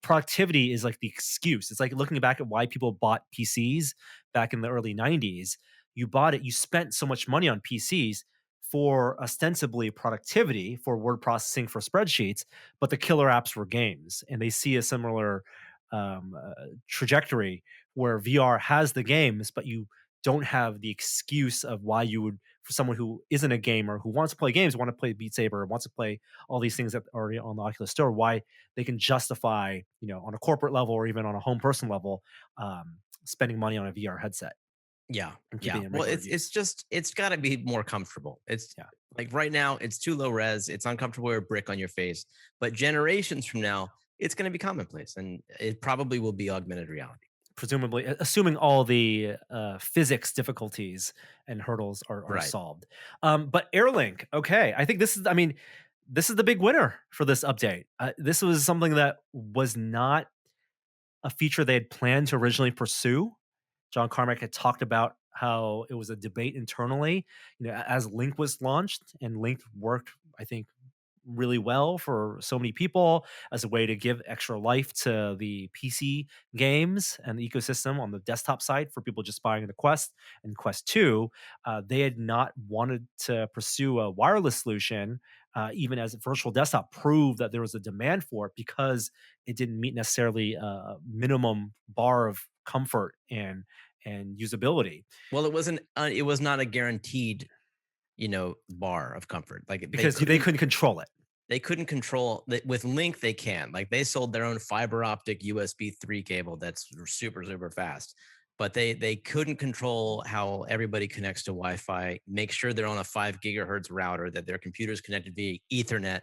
productivity is like the excuse. It's like looking back at why people bought PCs back in the early 90s. You bought it, you spent so much money on PCs for ostensibly productivity, for word processing, for spreadsheets, but the killer apps were games. And they see a similar trajectory where VR has the games, but you don't have the excuse of why you would, for someone who isn't a gamer, who wants to play games, want to play Beat Saber, wants to play all these things that are on the Oculus Store, why they can justify, on a corporate level or even on a home person level, spending money on a VR headset. Yeah. And Yeah. keeping it in Well, regular it's use. just it's got to be more comfortable. It's Yeah. like right now it's too low res. It's uncomfortable with a brick on your face. But generations from now, it's going to be commonplace, and it probably will be augmented reality. Presumably, assuming all the physics difficulties and hurdles are Right. solved. But Airlink, okay, I think this is, this is the big winner for this update. This was something that was not a feature they had planned to originally pursue. John Carmack had talked about how it was a debate internally, as Link was launched, and Link worked, I think, really well for so many people as a way to give extra life to the PC games and the ecosystem on the desktop side for people just buying the Quest and Quest 2. They had not wanted to pursue a wireless solution, even as virtual desktop proved that there was a demand for it because it didn't meet necessarily a minimum bar of comfort and usability. Well, it wasn't. It was not a guaranteed, bar of comfort. Like Because they couldn't control it. They couldn't control with Link. They can, like, they sold their own fiber optic USB 3 cable that's super, super fast, but they couldn't control how everybody connects to Wi-Fi, make sure they're on a 5 gigahertz router, that their computer's connected via Ethernet,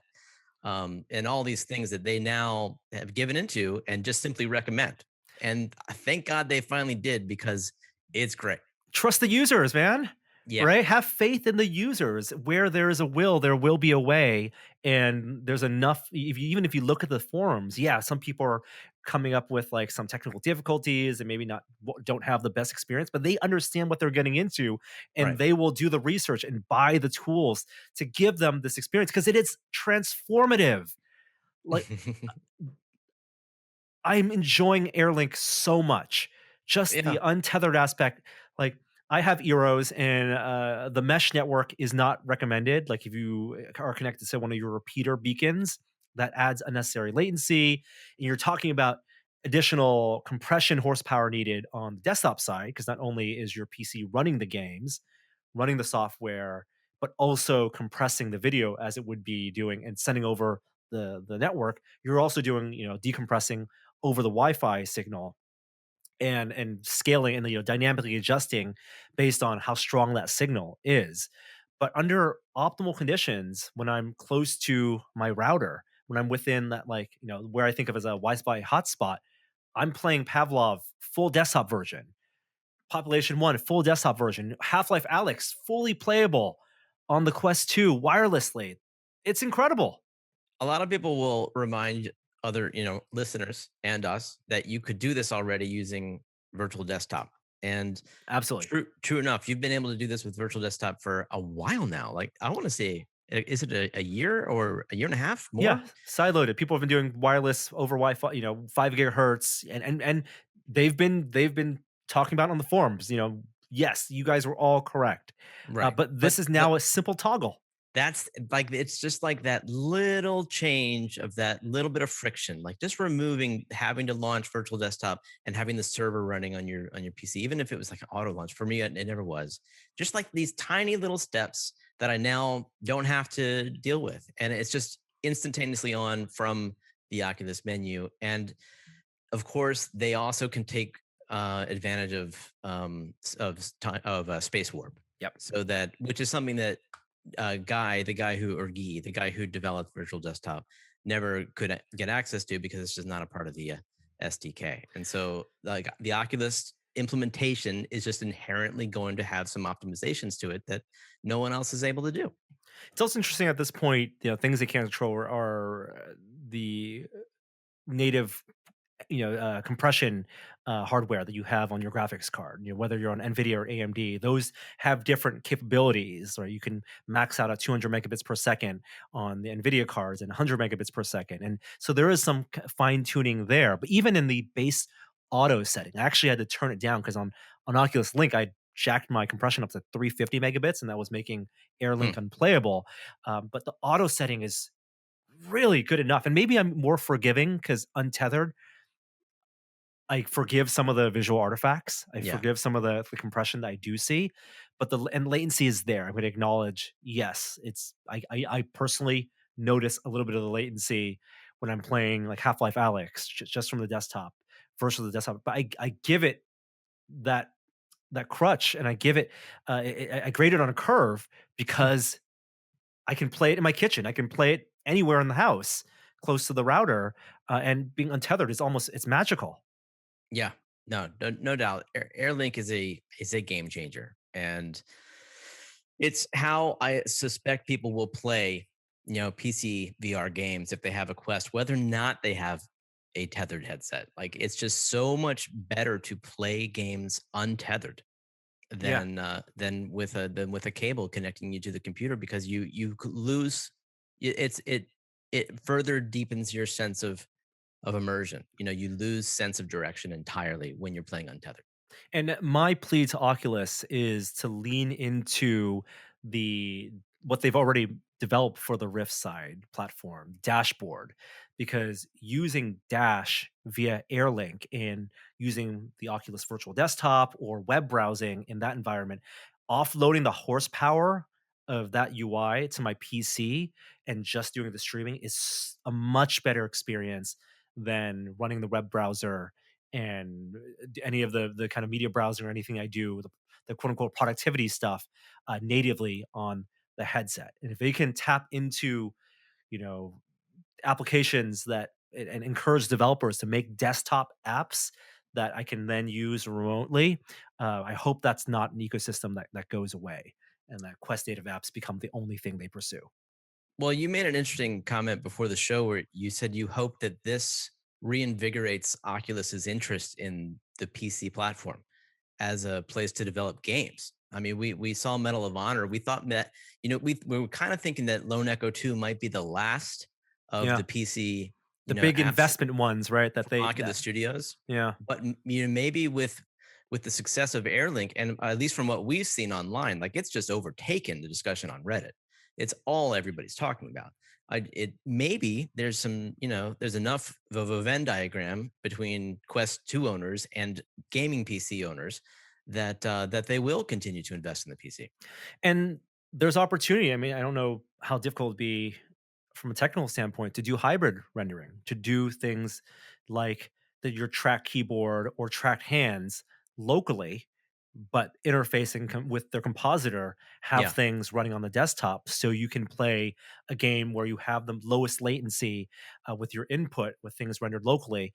and all these things that they now have given into and just simply recommend. And thank God they finally did, because it's great. Trust the users, man. Yeah. Right? Have faith in the users. Where there is a will, there will be a way. And there's enough. Even if you look at the forums, yeah, some people are coming up with like some technical difficulties and maybe don't have the best experience, but they understand what they're getting into, and Right. they will do the research and buy the tools to give them this experience because it is transformative. Like, I'm enjoying Airlink so much. Just Yeah. the untethered aspect. Like, I have Eros, and the mesh network is not recommended. Like, if you are connected to one of your repeater beacons, that adds unnecessary latency. And you're talking about additional compression horsepower needed on the desktop side, because not only is your PC running the games, running the software, but also compressing the video as it would be doing and sending over the network. You're also doing, decompressing over the Wi-Fi signal and scaling and dynamically adjusting based on how strong that signal is. But under optimal conditions, when I'm close to my router, when I'm within that, like, where I think of as a Wi-Fi hotspot, I'm playing Pavlov full desktop version, Population 1 full desktop version, Half-Life Alyx fully playable on the Quest 2 wirelessly. It's incredible. A lot of people will remind other, listeners and us that you could do this already using virtual desktop. And Absolutely. true enough, you've been able to do this with virtual desktop for a while now. Like, I want to say, is it a year or a year and a half more? Yeah, sideloaded. People have been doing wireless over Wi-Fi, 5 gigahertz, and they've been talking about it on the forums. Yes, you guys were all correct. Right. But this is now a simple toggle. That's like, it's just like that little change of that little bit of friction, like just removing having to launch virtual desktop and having the server running on your PC, even if it was like an auto launch. For me, it never was. Just like these tiny little steps that I now don't have to deal with. And it's just instantaneously on from the Oculus menu. And of course, they also can take advantage of space warp. Yep. So that, which is something that the guy who developed Virtual Desktop never could get access to because it's just not a part of the SDK. And so, like, the Oculus implementation is just inherently going to have some optimizations to it that no one else is able to do. It's also interesting at this point, things they can't control are the native compression hardware that you have on your graphics card. Whether you're on NVIDIA or AMD, those have different capabilities. Or you can max out at 200 megabits per second on the NVIDIA cards and 100 megabits per second. And so there is some fine tuning there. But even in the base auto setting, I actually had to turn it down because on Oculus Link, I jacked my compression up to 350 megabits, and that was making AirLink unplayable. But the auto setting is really good enough. And maybe I'm more forgiving because untethered, I forgive some of the visual artifacts. I forgive some of the compression that I do see, but the latency is there. I'm going to acknowledge, yes, it's I personally notice a little bit of the latency when I'm playing like Half-Life Alyx just from the desktop versus the desktop. But I give it that crutch, and I give it I grade it on a curve because I can play it in my kitchen. I can play it anywhere in the house close to the router, and being untethered is it's magical. Yeah, no doubt. AirLink is a game changer, and it's how I suspect people will play, PC VR games if they have a Quest, whether or not they have a tethered headset. Like, it's just so much better to play games untethered than with a cable connecting you to the computer, because you lose it further deepens your sense of immersion. You lose sense of direction entirely when you're playing untethered. And my plea to Oculus is to lean into what they've already developed for the Rift side platform, Dashboard, because using Dash via AirLink and using the Oculus Virtual Desktop or web browsing in that environment, offloading the horsepower of that UI to my PC and just doing the streaming is a much better experience than running the web browser and any of the kind of media browsing or anything I do, the quote unquote productivity stuff natively on the headset. And if they can tap into, you know, applications that and encourage developers to make desktop apps that I can then use remotely, I hope that's not an ecosystem that goes away and that Quest native apps become the only thing they pursue. Well, you made an interesting comment before the show where you said you hope that this reinvigorates Oculus's interest in the PC platform as a place to develop games. I mean, we saw Medal of Honor. We thought that, we were kind of thinking that Lone Echo 2 might be the last of the PC, the big apps investment ones, right? That they Oculus Studios. Yeah. But maybe with the success of AirLink, and at least from what we've seen online, like, it's just overtaken the discussion on Reddit. It's all everybody's talking about. It maybe there's some, there's enough of a Venn diagram between Quest 2 owners and gaming PC owners that they will continue to invest in the PC. And there's opportunity. I mean, I don't know how difficult it'd be from a technical standpoint to do hybrid rendering, to do things like your track keyboard or tracked hands locally, but interfacing with their compositor, have things running on the desktop so you can play a game where you have the lowest latency with your input with things rendered locally,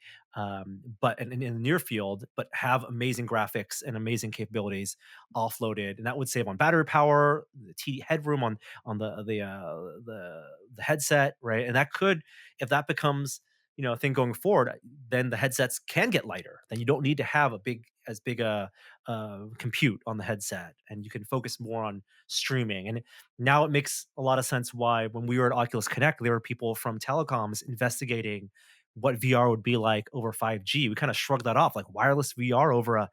but in the near field, but have amazing graphics and amazing capabilities offloaded. And that would save on battery power, the TD headroom on the headset, right? And that could, if that becomes a thing going forward, then the headsets can get lighter. Then you don't need to have as big a compute on the headset, and you can focus more on streaming. And now it makes a lot of sense why when we were at Oculus Connect, there were people from telecoms investigating what VR would be like over 5G. We kind of shrugged that off, like wireless VR over a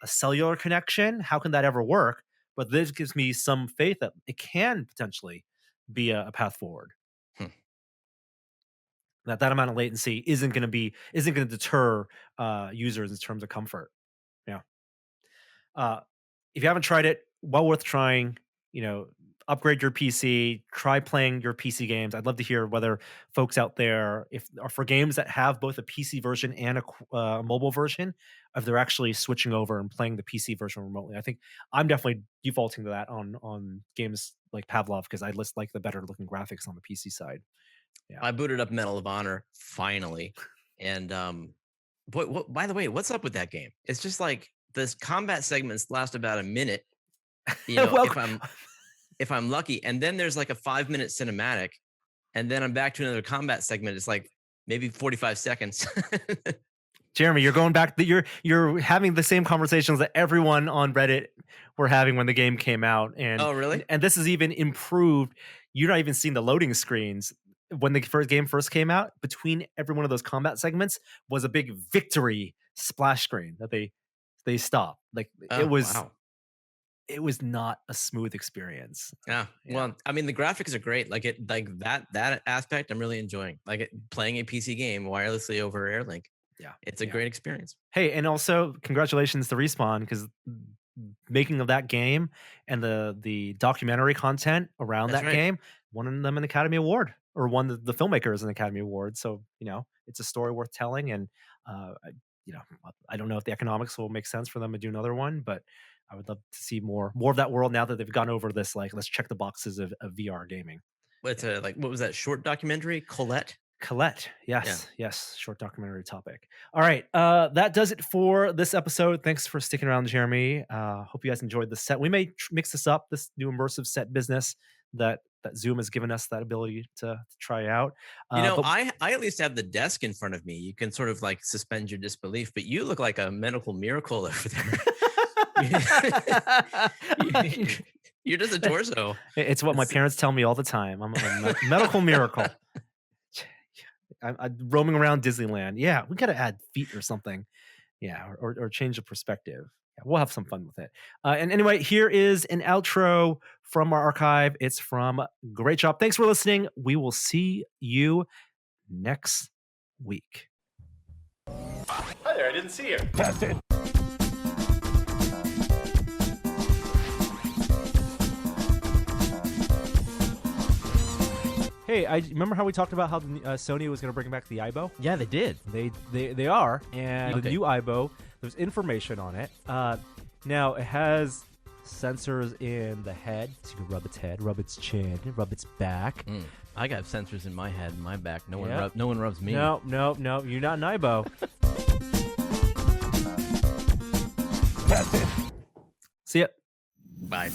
cellular connection. How can that ever work? But this gives me some faith that it can potentially be a path forward. That amount of latency isn't going to deter users in terms of comfort. Yeah. If you haven't tried it, well worth trying. upgrade your PC, try playing your PC games. I'd love to hear whether folks out there, if are for games that have both a PC version and a mobile version, if they're actually switching over and playing the PC version remotely. I think I'm definitely defaulting to that on games like Pavlov because I just like the better looking graphics on the PC side. Yeah, I booted up Medal of Honor finally, and by the way, what's up with that game? It's just like this combat segments last about a minute. You know, well, if I'm lucky, and then there's like a 5-minute cinematic, and then I'm back to another combat segment. It's like maybe 45 seconds. Jeremy, you're going back. You're having the same conversations that everyone on Reddit were having when the game came out. And oh, really? And this is even improved. You're not even seeing the loading screens when the game first came out. Between every one of those combat segments was a big victory splash screen that they stopped. Like it was. Wow. It was not a smooth experience. Yeah. Well, I mean, the graphics are great. Like that aspect, I'm really enjoying. Like playing a PC game wirelessly over Airlink. Yeah, it's a great experience. Hey, and also congratulations to Respawn because making of that game and the documentary content around that game won them an Academy Award, or won the filmmakers an Academy Award. So it's a story worth telling, and I don't know if the economics will make sense for them to do another one, but I would love to see more of that world now that they've gone over this. Like, let's check the boxes of VR gaming. It's what was that short documentary? Colette, yes, short documentary topic. All right, that does it for this episode. Thanks for sticking around, Jeremy. Hope you guys enjoyed the set. We may mix this up, this new immersive set business that Zoom has given us that ability to try out. I at least have the desk in front of me. You can sort of like suspend your disbelief, but you look like a medical miracle over there. You're just a torso. It's what my parents tell me all the time. I'm a medical miracle. I'm roaming around Disneyland. Yeah, we got to add feet or something. Yeah, or change the perspective. Yeah, we'll have some fun with it. And anyway, here is an outro from our archive. It's from Great Job. Thanks for listening. We will see you next week. Hi there, I didn't see you. Test it. Hey, I remember how we talked about how Sony was going to bring back the Aibo? Yeah, they did. They are, and the new Aibo, there's information on it. Now, it has sensors in the head, so you can rub its head, rub its chin, rub its back. I got sensors in my head and my back. No one rubs me. No, you're not an Aibo. See ya. Bye.